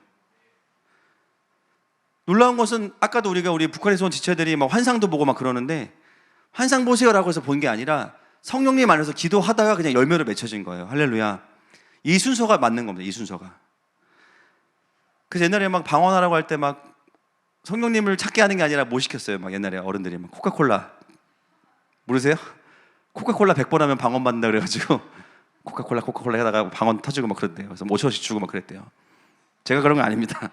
놀라운 것은 아까도 우리 북한에서 온 지체들이 막 환상도 보고 막 그러는데 환상 보세요라고 해서 본 게 아니라 성령님 안에서 기도하다가 그냥 열매로 맺혀진 거예요. 할렐루야. 이 순서가 맞는 겁니다. 이 순서가. 그래서 옛날에 막 방언하라고 할 때 막 성령님을 찾게 하는 게 아니라 뭐 시켰어요? 막 옛날에 어른들이 막 코카콜라 모르세요? 코카콜라 100번 하면 방언 받는다 그래가지고 코카콜라 하다가 방언 터지고 막 그랬대요. 그래서 5천원씩 주고 막 그랬대요. 제가 그런 거 아닙니다.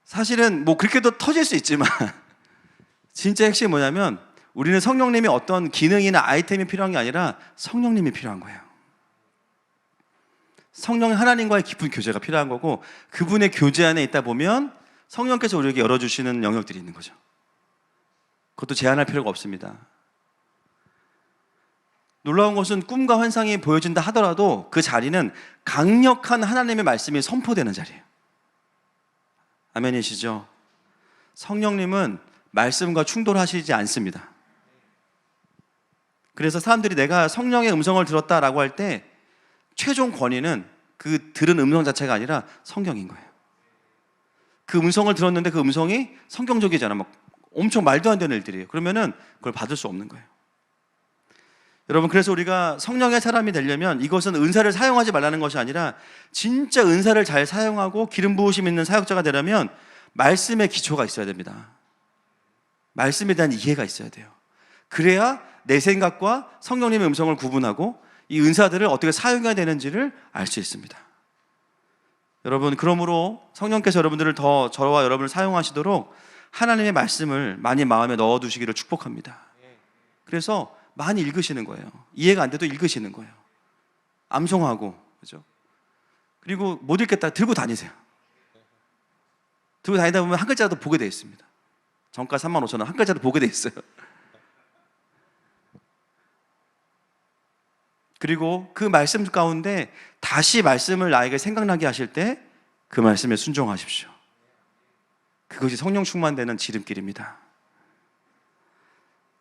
사실은 뭐 그렇게도 터질 수 있지만 진짜 핵심이 뭐냐면 우리는 성령님이 어떤 기능이나 아이템이 필요한 게 아니라 성령님이 필요한 거예요. 성령 하나님과의 깊은 교제가 필요한 거고 그분의 교제 안에 있다 보면 성령께서 우리에게 열어주시는 영역들이 있는 거죠. 그것도 제한할 필요가 없습니다. 놀라운 것은 꿈과 환상이 보여진다 하더라도 그 자리는 강력한 하나님의 말씀이 선포되는 자리예요. 아멘이시죠? 성령님은 말씀과 충돌하시지 않습니다. 그래서 사람들이 내가 성령의 음성을 들었다라고 할 때 최종 권위는 그 들은 음성 자체가 아니라 성경인 거예요. 그 음성을 들었는데 그 음성이 성경적이잖아. 막 엄청 말도 안 되는 일들이에요. 그러면은 그걸 받을 수 없는 거예요. 여러분, 그래서 우리가 성령의 사람이 되려면 이것은 은사를 사용하지 말라는 것이 아니라 진짜 은사를 잘 사용하고 기름 부으심 있는 사역자가 되려면 말씀의 기초가 있어야 됩니다. 말씀에 대한 이해가 있어야 돼요. 그래야 내 생각과 성령님의 음성을 구분하고 이 은사들을 어떻게 사용해야 되는지를 알 수 있습니다. 여러분, 그러므로 성령께서 여러분들을 더 저와 여러분을 사용하시도록 하나님의 말씀을 많이 마음에 넣어두시기를 축복합니다. 그래서 많이 읽으시는 거예요. 이해가 안 돼도 읽으시는 거예요. 암송하고, 그죠? 그리고 못 읽겠다 들고 다니세요. 들고 다니다 보면 한 글자라도 보게 되어 있습니다. 정가 35,000원 한 글자도 보게 되어 있어요. 그리고 그 말씀 가운데 다시 말씀을 나에게 생각나게 하실 때 그 말씀에 순종하십시오. 그것이 성령 충만되는 지름길입니다.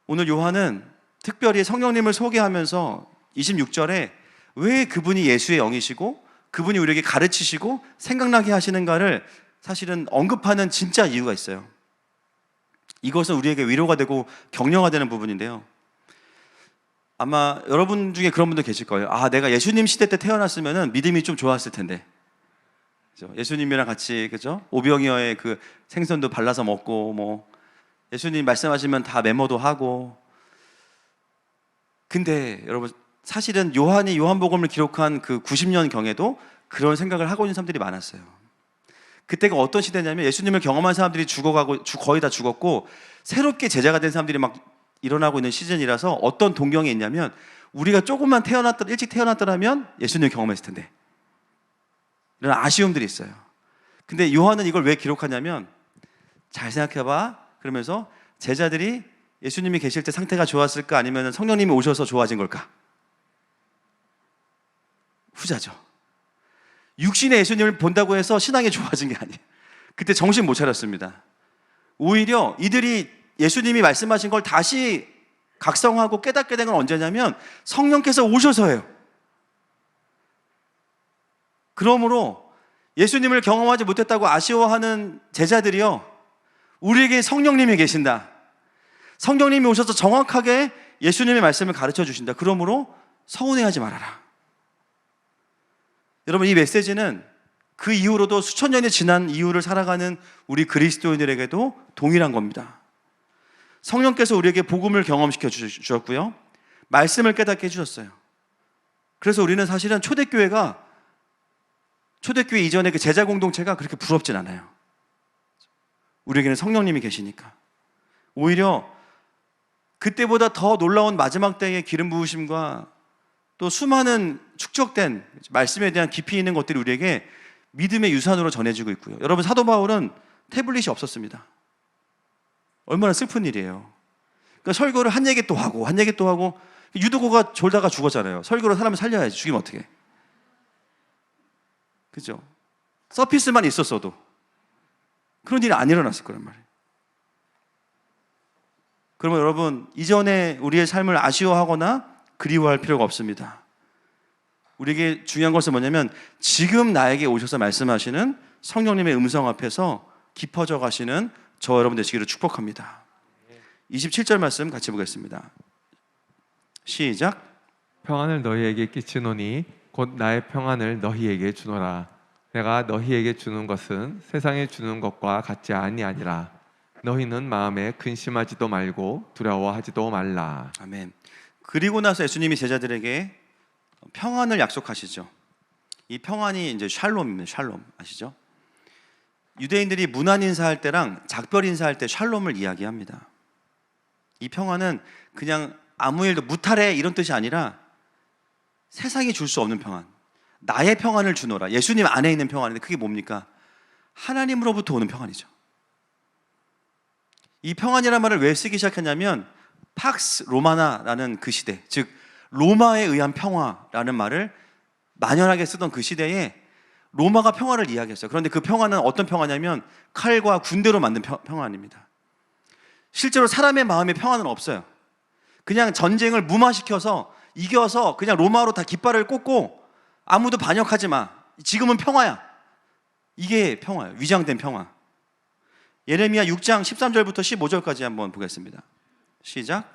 오늘 요한은 특별히 성령님을 소개하면서 26절에 왜 그분이 예수의 영이시고 그분이 우리에게 가르치시고 생각나게 하시는가를 사실은 언급하는 진짜 이유가 있어요. 이것은 우리에게 위로가 되고 격려가 되는 부분인데요. 아마 여러분 중에 그런 분들 계실 거예요. 아, 내가 예수님 시대 때 태어났으면 믿음이 좀 좋았을 텐데. 그죠? 예수님이랑 같이, 그죠? 오병이어의 그 생선도 발라서 먹고, 뭐, 예수님 말씀하시면 다 메모도 하고. 근데 여러분, 사실은 요한이 요한복음을 기록한 그 90년경에도 그런 생각을 하고 있는 사람들이 많았어요. 그때가 어떤 시대냐면 예수님을 경험한 사람들이 죽어가고 거의 다 죽었고 새롭게 제자가 된 사람들이 막 일어나고 있는 시즌이라서 어떤 동경이 있냐면 우리가 조금만 일찍 태어났더라면 예수님을 경험했을 텐데. 이런 아쉬움들이 있어요. 근데 요한은 이걸 왜 기록하냐면, 잘 생각해봐. 그러면서 제자들이 예수님이 계실 때 상태가 좋았을까, 아니면 성령님이 오셔서 좋아진 걸까? 후자죠. 육신의 예수님을 본다고 해서 신앙이 좋아진 게 아니에요. 그때 정신 못 차렸습니다. 오히려 이들이 예수님이 말씀하신 걸 다시 각성하고 깨닫게 된 건 언제냐면 성령께서 오셔서예요. 그러므로 예수님을 경험하지 못했다고 아쉬워하는 제자들이요, 우리에게 성령님이 계신다. 성령님이 오셔서 정확하게 예수님의 말씀을 가르쳐 주신다. 그러므로 서운해하지 말아라. 여러분, 이 메시지는 그 이후로도 수천 년이 지난 이후를 살아가는 우리 그리스도인들에게도 동일한 겁니다. 성령께서 우리에게 복음을 경험시켜 주셨고요, 말씀을 깨닫게 해주셨어요. 그래서 우리는 사실은 초대교회 이전의 그 제자 공동체가 그렇게 부럽진 않아요. 우리에게는 성령님이 계시니까. 오히려 그때보다 더 놀라운 마지막 때의 기름 부으심과 또 수많은 축적된 말씀에 대한 깊이 있는 것들이 우리에게 믿음의 유산으로 전해지고 있고요. 여러분, 사도 바울은 태블릿이 없었습니다. 얼마나 슬픈 일이에요. 그러니까 설교를 한 얘기 또 하고 한 얘기 또 하고, 유두고가 졸다가 죽었잖아요. 설교로 사람을 살려야지. 죽이면 어떡해. 그죠? 서피스만 있었어도 그런 일이 안 일어났을 거란 말이에요. 그러면 여러분, 이전에 우리의 삶을 아쉬워하거나 그리워할 필요가 없습니다. 우리에게 중요한 것은 뭐냐면 지금 나에게 오셔서 말씀하시는 성령님의 음성 앞에서 깊어져 가시는 저와 여러분 되시기를 축복합니다. 27절 말씀 같이 보겠습니다. 시작. 평안을 너희에게 끼치노니 곧 나의 평안을 너희에게 주노라. 내가 너희에게 주는 것은 세상에 주는 것과 같지 아니하니라. 너희는 마음에 근심하지도 말고 두려워하지도 말라. 아멘. 그리고 나서 예수님이 제자들에게 평안을 약속하시죠. 이 평안이 이제 샬롬입니다. 샬롬 아시죠? 유대인들이 문안 인사할 때랑 작별 인사할 때 샬롬을 이야기합니다. 이 평안은 그냥 아무 일도 무탈해 이런 뜻이 아니라 세상이 줄 수 없는 평안, 나의 평안을 주노라. 예수님 안에 있는 평안인데 그게 뭡니까? 하나님으로부터 오는 평안이죠. 이 평안이라는 말을 왜 쓰기 시작했냐면 팍스 로마나라는 그 시대, 즉 로마에 의한 평화라는 말을 만연하게 쓰던 그 시대에 로마가 평화를 이야기했어요. 그런데 그 평화는 어떤 평화냐면 칼과 군대로 만든 평화입니다. 실제로 사람의 마음에 평화는 없어요. 그냥 전쟁을 무마시켜서 이겨서 그냥 로마로 다 깃발을 꽂고 아무도 반역하지 마. 지금은 평화야. 이게 평화예요. 위장된 평화. 예레미야 6장 13절부터 15절까지 한번 보겠습니다. 시작.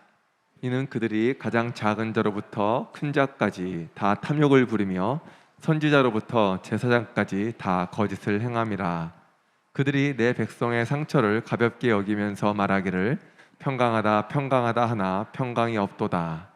이는 그들이 가장 작은 자로부터 큰 자까지 다 탐욕을 부리며 선지자로부터 제사장까지 다 거짓을 행함이라. 그들이 내 백성의 상처를 가볍게 여기면서 말하기를 평강하다 평강하다 하나 평강이 없도다.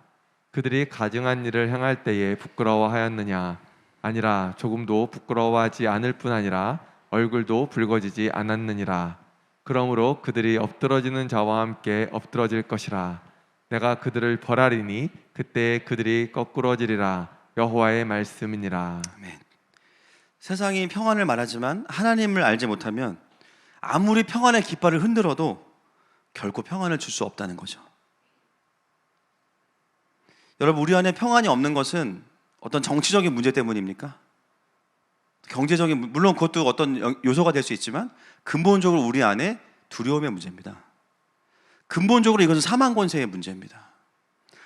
그들이 가증한 일을 행할 때에 부끄러워하였느냐? 아니라 조금도 부끄러워하지 않을 뿐 아니라 얼굴도 붉어지지 않았느니라. 그러므로 그들이 엎드러지는 자와 함께 엎드러질 것이라. 내가 그들을 벌하리니 그때 그들이 거꾸러지리라. 여호와의 말씀이니라. 아멘. 세상이 평안을 말하지만 하나님을 알지 못하면 아무리 평안의 깃발을 흔들어도 결코 평안을 줄 수 없다는 거죠. 여러분, 우리 안에 평안이 없는 것은 어떤 정치적인 문제 때문입니까? 경제적인, 물론 그것도 어떤 요소가 될 수 있지만 근본적으로 우리 안에 두려움의 문제입니다. 근본적으로 이것은 사망 권세의 문제입니다.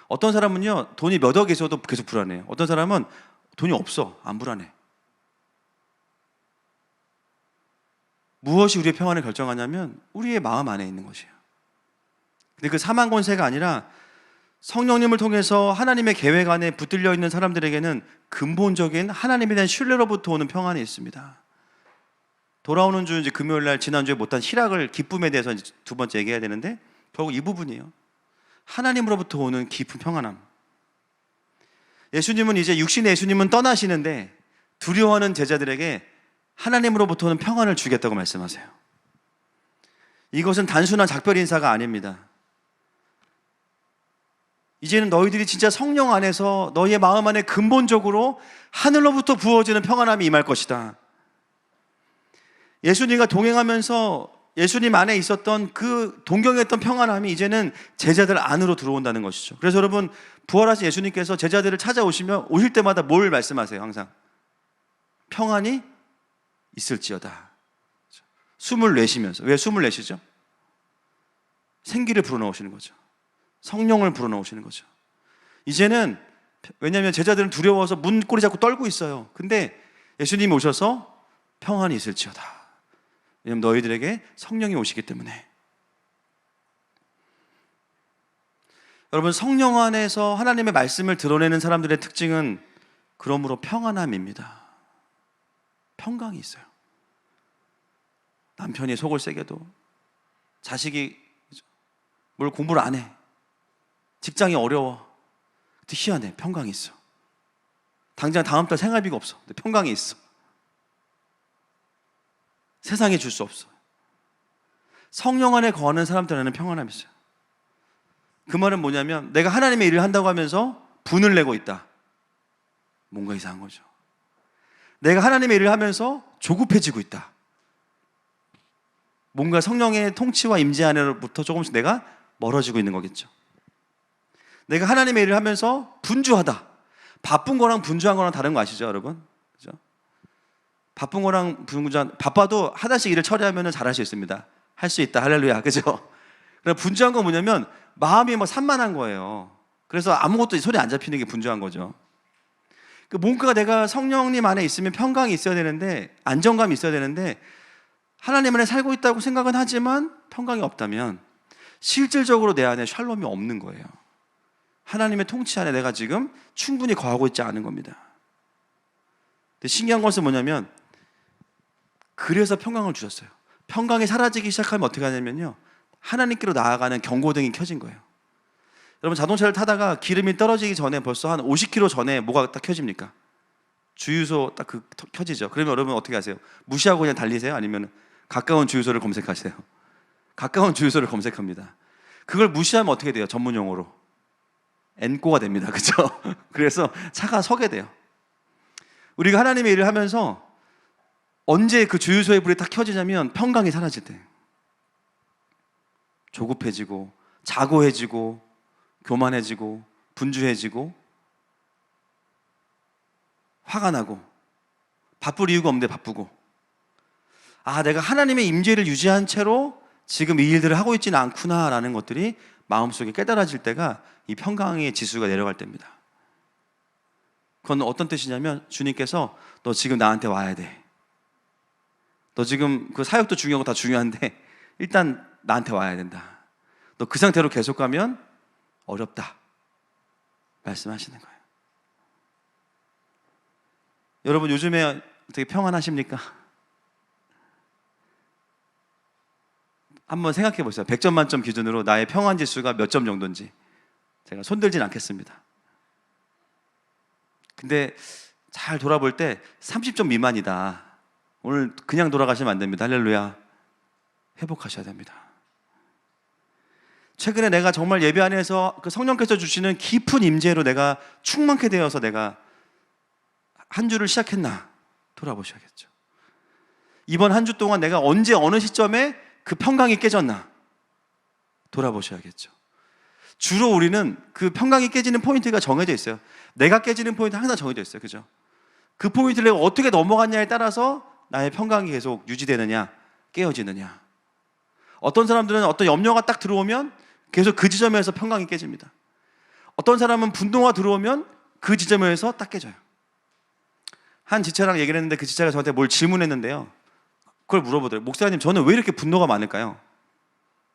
어떤 사람은요, 돈이 몇 억 있어도 계속 불안해요. 어떤 사람은 돈이 없어, 안 불안해. 무엇이 우리의 평안을 결정하냐면 우리의 마음 안에 있는 것이에요. 근데 그 사망 권세가 아니라 성령님을 통해서 하나님의 계획 안에 붙들려 있는 사람들에게는 근본적인 하나님에 대한 신뢰로부터 오는 평안이 있습니다. 돌아오는 주 이제 금요일 날 지난주에 못한 희락을, 기쁨에 대해서 이제 두 번째 얘기해야 되는데 결국 이 부분이에요. 하나님으로부터 오는 깊은 평안함. 예수님은 이제 육신의 예수님은 떠나시는데 두려워하는 제자들에게 하나님으로부터 오는 평안을 주겠다고 말씀하세요. 이것은 단순한 작별 인사가 아닙니다. 이제는 너희들이 진짜 성령 안에서 너희의 마음 안에 근본적으로 하늘로부터 부어지는 평안함이 임할 것이다. 예수님과 동행하면서 예수님 안에 있었던 그 동경했던 평안함이 이제는 제자들 안으로 들어온다는 것이죠. 그래서 여러분, 부활하신 예수님께서 제자들을 찾아오시면 오실 때마다 뭘 말씀하세요? 항상 평안이 있을지어다. 숨을 내쉬면서. 왜 숨을 내쉬죠? 생기를 불어넣으시는 거죠. 성령을 불어넣으시는 거죠. 이제는, 왜냐하면 제자들은 두려워서 문고리 잡고 떨고 있어요. 근데 예수님이 오셔서 평안이 있을지어다. 왜냐하면 너희들에게 성령이 오시기 때문에. 여러분, 성령 안에서 하나님의 말씀을 드러내는 사람들의 특징은 그러므로 평안함입니다. 평강이 있어요. 남편이 속을 새겨도, 자식이 뭘 공부를 안 해, 직장이 어려워, 근데 희한해, 평강이 있어. 당장 다음 달 생활비가 없어, 근데 평강이 있어. 세상에 줄 수 없어. 성령 안에 거하는 사람들에는 평안함이 있어요. 그 말은 뭐냐면, 내가 하나님의 일을 한다고 하면서 분을 내고 있다, 뭔가 이상한 거죠. 내가 하나님의 일을 하면서 조급해지고 있다, 뭔가 성령의 통치와 임재 안으로부터 조금씩 내가 멀어지고 있는 거겠죠. 내가 하나님의 일을 하면서 분주하다. 바쁜 거랑 분주한 거랑 다른 거 아시죠, 여러분? 그죠? 바쁜 거랑 분주한, 바빠도 하나씩 일을 처리하면 잘할 수 있습니다. 할 수 있다, 할렐루야, 그죠? 그럼 분주한 건 뭐냐면 마음이 뭐 산만한 거예요. 그래서 아무것도 손에 안 잡히는 게 분주한 거죠. 그 뭔가 내가 성령님 안에 있으면 평강이 있어야 되는데, 안정감이 있어야 되는데, 하나님 안에 살고 있다고 생각은 하지만 평강이 없다면 실질적으로 내 안에 샬롬이 없는 거예요. 하나님의 통치 안에 내가 지금 충분히 거하고 있지 않은 겁니다. 근데 신기한 것은 뭐냐면, 그래서 평강을 주셨어요. 평강이 사라지기 시작하면 어떻게 하냐면요, 하나님께로 나아가는 경고등이 켜진 거예요. 여러분, 자동차를 타다가 기름이 떨어지기 전에 벌써 한 50km 전에 뭐가 딱 켜집니까? 주유소 딱 켜지죠. 그러면 여러분 어떻게 하세요? 무시하고 그냥 달리세요? 아니면 가까운 주유소를 검색하세요? 가까운 주유소를 검색합니다. 그걸 무시하면 어떻게 돼요? 전문 용어로 엔꼬가 됩니다. 그렇죠? 그래서 차가 서게 돼요. 우리가 하나님의 일을 하면서 언제 그 주유소의 불이 딱 켜지냐면 평강이 사라질 때. 조급해지고 자고해지고 교만해지고 분주해지고 화가 나고, 바쁠 이유가 없는데 바쁘고, 아, 내가 하나님의 임재를 유지한 채로 지금 이 일들을 하고 있지는 않구나라는 것들이 마음속에 깨달아질 때가 이 평강의 지수가 내려갈 때입니다. 그건 어떤 뜻이냐면, 주님께서 너 지금 나한테 와야 돼. 너 지금 그 사역도 중요하고 다 중요한데 일단 나한테 와야 된다. 너 그 상태로 계속 가면 어렵다 말씀하시는 거예요. 여러분, 요즘에 되게 평안하십니까? 한번 생각해 보세요. 100점 만점 기준으로 나의 평안 지수가 몇 점 정도인지. 제가 손들진 않겠습니다. 근데 잘 돌아볼 때 30점 미만이다. 오늘 그냥 돌아가시면 안 됩니다. 할렐루야. 회복하셔야 됩니다. 최근에 내가 정말 예배 안에서 그 성령께서 주시는 깊은 임재로 내가 충만케 되어서 내가 한 주를 시작했나 돌아보셔야겠죠. 이번 한 주 동안 내가 언제 어느 시점에 그 평강이 깨졌나 돌아보셔야겠죠. 주로 우리는 그 평강이 깨지는 포인트가 정해져 있어요. 내가 깨지는 포인트 항상 정해져 있어요. 그죠? 그 포인트를 내가 어떻게 넘어갔냐에 따라서 나의 평강이 계속 유지되느냐 깨어지느냐. 어떤 사람들은 어떤 염려가 딱 들어오면 계속 그 지점에서 평강이 깨집니다. 어떤 사람은 분노가 들어오면 그 지점에서 딱 깨져요. 한 지체랑 얘기를 했는데 그 지체가 저한테 뭘 질문했는데요, 그걸 물어보더래요. 목사님, 저는 왜 이렇게 분노가 많을까요?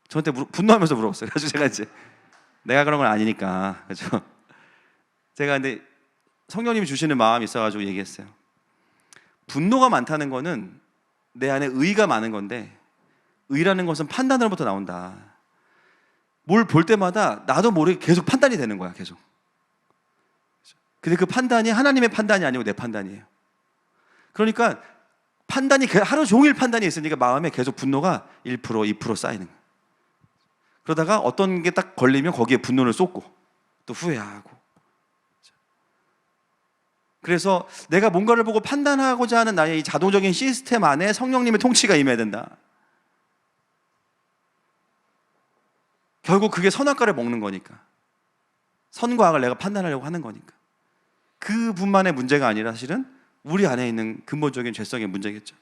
저한테 분노하면서 물어봤어요. 그래서 제가 이제 내가 그런 건 아니니까, 그렇죠? 제가 근데 성령님이 주시는 마음이 있어가지고 얘기했어요. 분노가 많다는 거는 내 안에 의가 많은 건데, 의라는 것은 판단으로부터 나온다. 뭘 볼 때마다 나도 모르게 계속 판단이 되는 거야, 계속. 근데 그 판단이 하나님의 판단이 아니고 내 판단이에요. 그러니까 판단이 하루 종일 판단이 있으니까 마음에 계속 분노가 1%, 2% 쌓이는 거예요. 그러다가 어떤 게 딱 걸리면 거기에 분노를 쏟고 또 후회하고. 그래서 내가 뭔가를 보고 판단하고자 하는 나의 이 자동적인 시스템 안에 성령님의 통치가 임해야 된다. 결국 그게 선악과를 먹는 거니까. 선과 악을 내가 판단하려고 하는 거니까. 그분만의 문제가 아니라 사실은 우리 안에 있는 근본적인 죄성의 문제겠죠.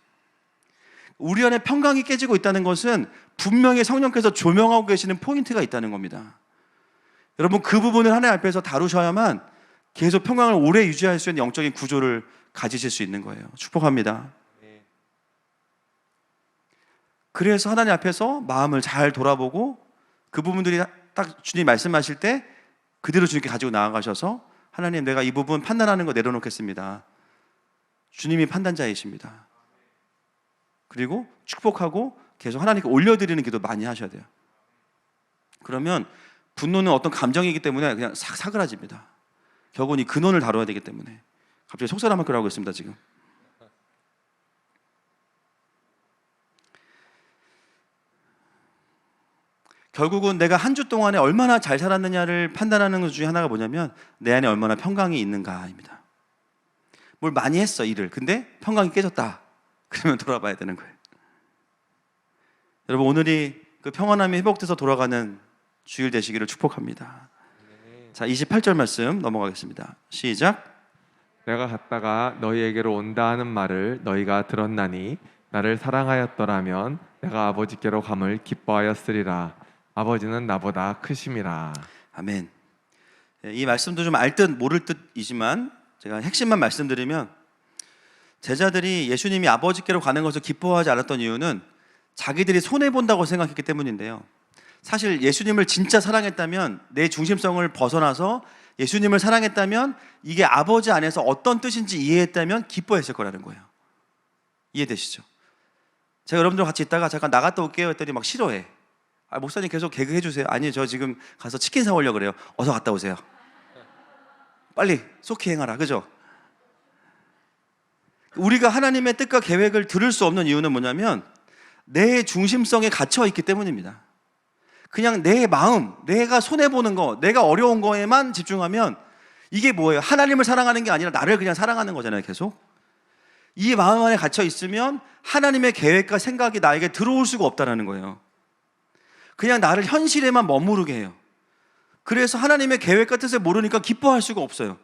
우리 안에 평강이 깨지고 있다는 것은 분명히 성령께서 조명하고 계시는 포인트가 있다는 겁니다. 여러분, 그 부분을 하나님 앞에서 다루셔야만 계속 평강을 오래 유지할 수 있는 영적인 구조를 가지실 수 있는 거예요. 축복합니다. 그래서 하나님 앞에서 마음을 잘 돌아보고 그 부분들이 딱 주님 말씀하실 때 그대로 주님께 가지고 나아가셔서 하나님, 내가 이 부분 판단하는 거 내려놓겠습니다. 주님이 판단자이십니다. 그리고 축복하고 계속 하나님께 올려드리는 기도 많이 하셔야 돼요. 그러면 분노는 어떤 감정이기 때문에 그냥 싹 사그라집니다. 결국은 이 근원을 다뤄야 되기 때문에. 갑자기 속사람 학교를 하고 있습니다 지금. 결국은 내가 한 주 동안에 얼마나 잘 살았느냐를 판단하는 것 중에 하나가 뭐냐면 내 안에 얼마나 평강이 있는가입니다. 뭘 많이 했어, 일을. 근데 평강이 깨졌다. 그러면 돌아봐야 되는 거예요. 여러분, 오늘이 그 평안함이 회복돼서 돌아가는 주일 되시기를 축복합니다. 자, 28절 말씀 넘어가겠습니다. 시작. 내가 갔다가 너희에게로 온다 하는 말을 너희가 들었나니 나를 사랑하였더라면 내가 아버지께로 감을 기뻐하였으리라. 아버지는 나보다 크심이라. 아멘. 이 말씀도 좀 알 듯 모를 듯이지만 제가 핵심만 말씀드리면, 제자들이 예수님이 아버지께로 가는 것을 기뻐하지 않았던 이유는 자기들이 손해본다고 생각했기 때문인데요. 사실 예수님을 진짜 사랑했다면, 내 중심성을 벗어나서 예수님을 사랑했다면, 이게 아버지 안에서 어떤 뜻인지 이해했다면 기뻐했을 거라는 거예요. 이해되시죠? 제가 여러분들 같이 있다가 잠깐 나갔다 올게요 했더니 막 싫어해. 목사님 계속 개그 해주세요. 아니, 저 지금 가서 치킨 사오려고 그래요. 어서 갔다 오세요. 빨리 속히 행하라. 그죠? 우리가 하나님의 뜻과 계획을 들을 수 없는 이유는 뭐냐면 내 중심성에 갇혀 있기 때문입니다. 그냥 내 마음, 내가 손해보는 거, 내가 어려운 거에만 집중하면 이게 뭐예요? 하나님을 사랑하는 게 아니라 나를 그냥 사랑하는 거잖아요, 계속. 이 마음 안에 갇혀 있으면 하나님의 계획과 생각이 나에게 들어올 수가 없다는 거예요. 그냥 나를 현실에만 머무르게 해요. 그래서 하나님의 계획과 뜻을 모르니까 기뻐할 수가 없어요.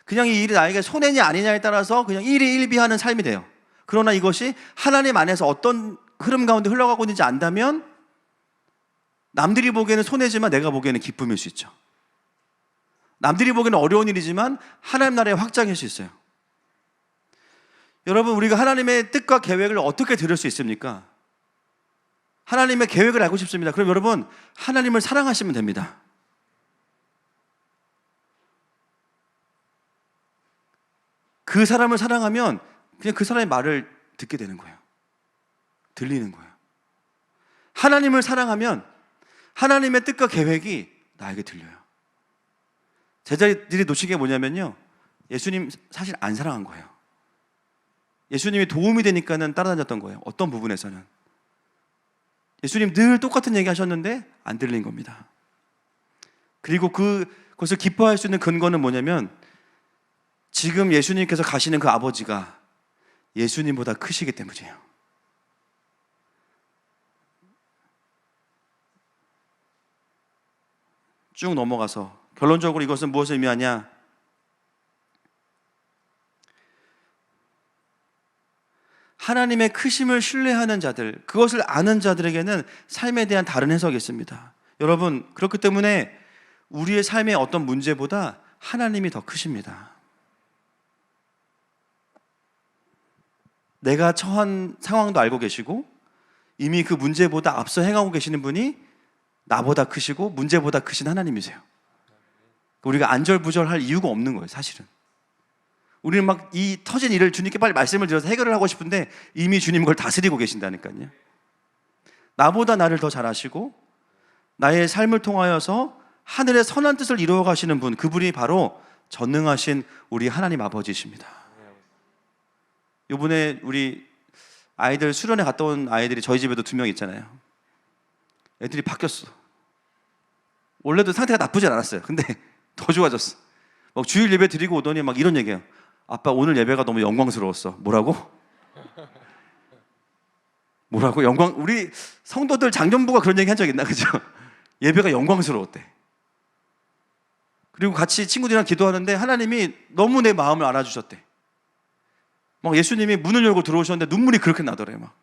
그냥 이 일이 나에게 손해냐 아니냐에 따라서 그냥 일희일비하는 삶이 돼요. 그러나 이것이 하나님 안에서 어떤 흐름 가운데 흘러가고 있는지 안다면 남들이 보기에는 손해지만 내가 보기에는 기쁨일 수 있죠. 남들이 보기에는 어려운 일이지만 하나님 나라의 확장일 수 있어요. 여러분, 우리가 하나님의 뜻과 계획을 어떻게 들을 수 있습니까? 하나님의 계획을 알고 싶습니다. 그럼 여러분, 하나님을 사랑하시면 됩니다. 그 사람을 사랑하면 그냥 그 사람의 말을 듣게 되는 거예요. 들리는 거예요. 하나님을 사랑하면 하나님의 뜻과 계획이 나에게 들려요. 제자들이 놓친 게 뭐냐면요, 예수님 사실 안 사랑한 거예요. 예수님이 도움이 되니까는 따라다녔던 거예요. 어떤 부분에서는. 예수님 늘 똑같은 얘기 하셨는데 안 들린 겁니다. 그리고 그것을 기뻐할 수 있는 근거는 뭐냐면 지금 예수님께서 가시는 그 아버지가 예수님보다 크시기 때문이에요. 쭉 넘어가서 결론적으로 이것은 무엇을 의미하냐? 하나님의 크심을 신뢰하는 자들, 그것을 아는 자들에게는 삶에 대한 다른 해석이 있습니다. 여러분, 그렇기 때문에 우리의 삶의 어떤 문제보다 하나님이 더 크십니다. 내가 처한 상황도 알고 계시고 이미 그 문제보다 앞서 행하고 계시는 분이 나보다 크시고 문제보다 크신 하나님이세요. 우리가 안절부절할 이유가 없는 거예요, 사실은. 우리는 막 이 터진 일을 주님께 빨리 말씀을 드려서 해결을 하고 싶은데 이미 주님 그걸 다스리고 계신다니까요. 나보다 나를 더 잘 아시고 나의 삶을 통하여서 하늘의 선한 뜻을 이루어 가시는 분, 그분이 바로 전능하신 우리 하나님 아버지십니다. 이번에 우리 아이들 수련회 갔다 온 아이들이 저희 집에도 2명 있잖아요. 애들이 바뀌었어. 원래도 상태가 나쁘진 않았어요. 근데 더 좋아졌어. 막 주일 예배 드리고 오더니 막 이런 얘기해요. 아빠 오늘 예배가 너무 영광스러웠어. 뭐라고? 뭐라고? 우리 성도들 장년부가 그런 얘기 한 적 있나? 그죠? 예배가 영광스러웠대. 그리고 같이 친구들이랑 기도하는데 하나님이 너무 내 마음을 알아주셨대. 막 예수님이 문을 열고 들어오셨는데 눈물이 그렇게 나더래. 막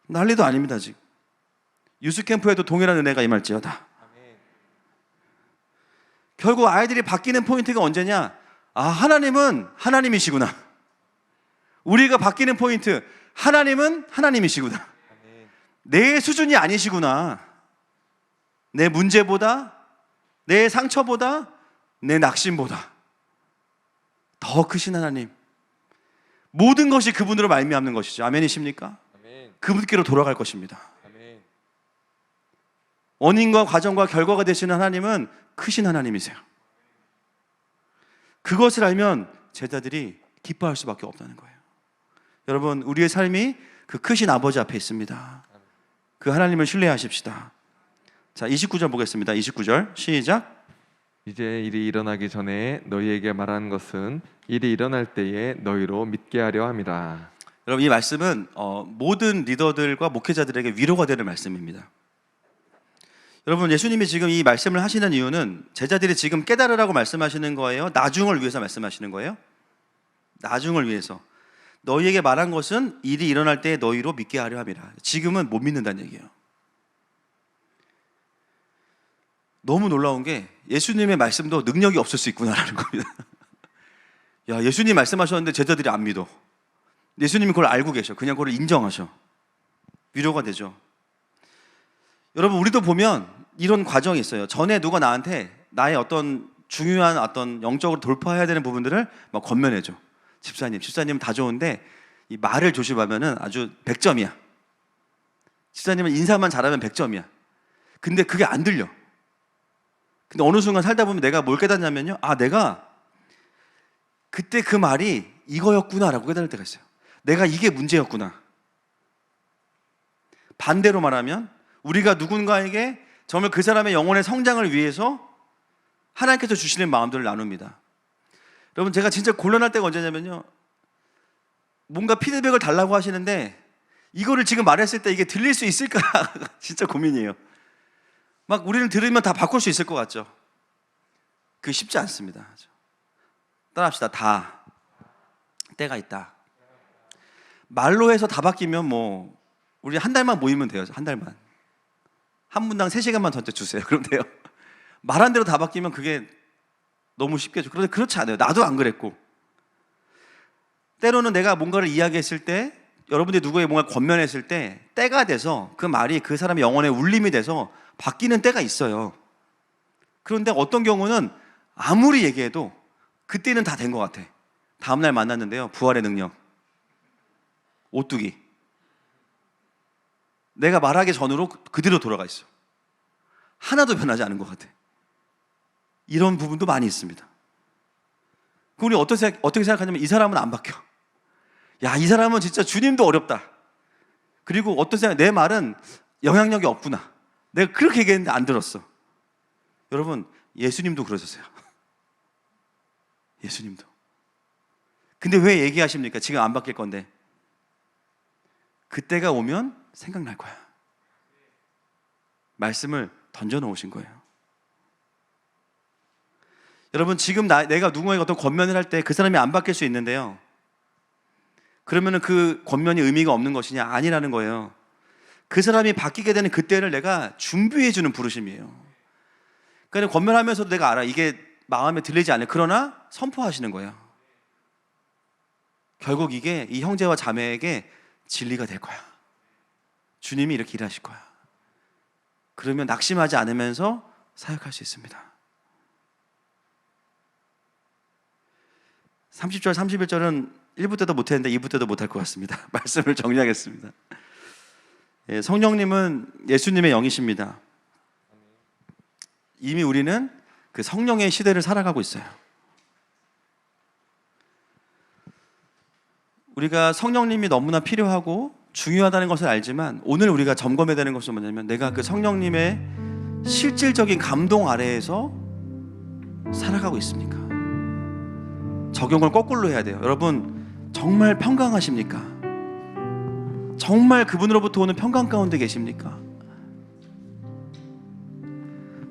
난리도 아닙니다. 지금 유스캠프에도 동일한 은혜가 임할지어다. 결국 아이들이 바뀌는 포인트가 언제냐? 아, 하나님은 하나님이시구나. 우리가 바뀌는 포인트, 하나님은 하나님이시구나. 내 수준이 아니시구나. 내 문제보다, 내 상처보다, 내 낙심보다 더 크신 하나님. 모든 것이 그분으로 말미암는 것이죠. 아멘이십니까? 그분께로 돌아갈 것입니다. 원인과 과정과 결과가 되시는 하나님은 크신 하나님이세요. 그것을 알면 제자들이 기뻐할 수밖에 없다는 거예요. 여러분, 우리의 삶이 그 크신 아버지 앞에 있습니다. 그 하나님을 신뢰하십시다. 자, 29절 보겠습니다. 29절 시작. 이제 일이 일어나기 전에 너희에게 말하는 것은 일이 일어날 때에 너희로 믿게 하려 함이라. 여러분, 이 말씀은 모든 리더들과 목회자들에게 위로가 되는 말씀입니다. 여러분, 예수님이 지금 이 말씀을 하시는 이유는 제자들이 지금 깨달으라고 말씀하시는 거예요? 나중을 위해서 말씀하시는 거예요? 나중을 위해서. 너희에게 말한 것은 일이 일어날 때 너희로 믿게 하려 함이라. 지금은 못 믿는다는 얘기예요. 너무 놀라운 게 예수님의 말씀도 능력이 없을 수 있구나라는 겁니다. 야, 예수님 말씀하셨는데 제자들이 안 믿어. 예수님이 그걸 알고 계셔. 그냥 그걸 인정하셔. 위로가 되죠. 여러분, 우리도 보면 이런 과정이 있어요. 전에 누가 나한테 나의 어떤 중요한 어떤 영적으로 돌파해야 되는 부분들을 막 권면해줘. 집사님은 다 좋은데 이 말을 조심하면은 아주 100점이야. 집사님은 인사만 잘하면 100점이야. 근데 그게 안 들려. 근데 어느 순간 살다 보면 내가 뭘 깨닫냐면요. 아, 내가 그때 그 말이 이거였구나라고 깨달을 때가 있어요. 내가 이게 문제였구나. 반대로 말하면 우리가 누군가에게 정말 그 사람의 영혼의 성장을 위해서 하나님께서 주시는 마음들을 나눕니다. 여러분, 제가 진짜 곤란할 때가 언제냐면요. 뭔가 피드백을 달라고 하시는데 이거를 지금 말했을 때 이게 들릴 수 있을까? 진짜 고민이에요. 막 우리는 들으면 다 바꿀 수 있을 것 같죠? 그게 쉽지 않습니다. 따라합시다. 다 때가 있다. 말로 해서 다 바뀌면 뭐 우리 한 달만 모이면 돼요. 한 달만. 한 분당 3시간만 던져주세요. 그럼 돼요. 말한 대로 다 바뀌면 그게 너무 쉽겠죠. 그런데 그렇지 않아요. 나도 안 그랬고. 때로는 내가 뭔가를 이야기했을 때, 여러분들이 누구에게 뭔가 권면했을 때 때가 돼서 그 말이 그 사람의 영혼에 울림이 돼서 바뀌는 때가 있어요. 그런데 어떤 경우는 아무리 얘기해도 그때는 다 된 것 같아. 다음날 만났는데요. 부활의 능력. 오뚜기. 내가 말하기 전으로 그대로 돌아가 있어. 하나도 변하지 않은 것 같아. 이런 부분도 많이 있습니다. 우리 어떻게 생각하냐면 이 사람은 안 바뀌어. 야, 이 사람은 진짜 주님도 어렵다. 그리고 어떤 생각, 내 말은 영향력이 없구나. 내가 그렇게 얘기했는데 안 들었어. 여러분, 예수님도 그러셨어요. 예수님도. 근데 왜 얘기하십니까? 지금 안 바뀔 건데. 그때가 오면 생각날 거야. 말씀을 던져놓으신 거예요. 여러분, 지금 내가 누군가에게 어떤 권면을 할 때 그 사람이 안 바뀔 수 있는데요. 그러면은 그 권면이 의미가 없는 것이냐? 아니라는 거예요. 그 사람이 바뀌게 되는 그때를 내가 준비해주는 부르심이에요. 그러니까 권면하면서도 내가 알아. 이게 마음에 들리지 않아요. 그러나 선포하시는 거예요. 결국 이게 이 형제와 자매에게 진리가 될 거야. 주님이 이렇게 일하실 거야. 그러면 낙심하지 않으면서 사역할 수 있습니다. 30절, 31절은 1부 때도 못했는데 2부 때도 못할 것 같습니다. 말씀을 정리하겠습니다. 성령님은 예수님의 영이십니다. 이미 우리는 그 성령의 시대를 살아가고 있어요. 우리가 성령님이 너무나 필요하고 중요하다는 것을 알지만 오늘 우리가 점검해야 되는 것은 뭐냐면 내가 그 성령님의 실질적인 감동 아래에서 살아가고 있습니까? 적용을 거꾸로 해야 돼요. 여러분, 정말 평강하십니까? 정말 그분으로부터 오는 평강 가운데 계십니까?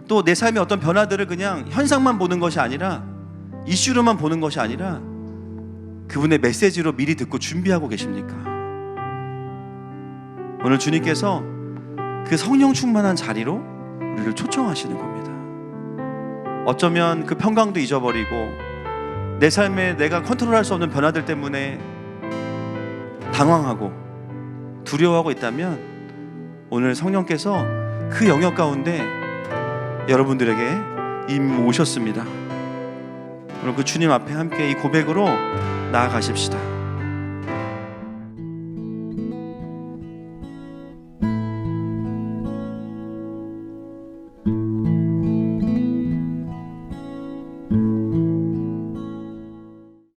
또 내 삶의 어떤 변화들을 그냥 현상만 보는 것이 아니라, 이슈로만 보는 것이 아니라 그분의 메시지로 미리 듣고 준비하고 계십니까? 오늘 주님께서 그 성령 충만한 자리로 우리를 초청하시는 겁니다. 어쩌면 그 평강도 잊어버리고 내 삶에 내가 컨트롤할 수 없는 변화들 때문에 당황하고 두려워하고 있다면, 오늘 성령께서 그 영역 가운데 여러분들에게 이미 오셨습니다. 오늘 그 주님 앞에 함께 이 고백으로 나아가십시다.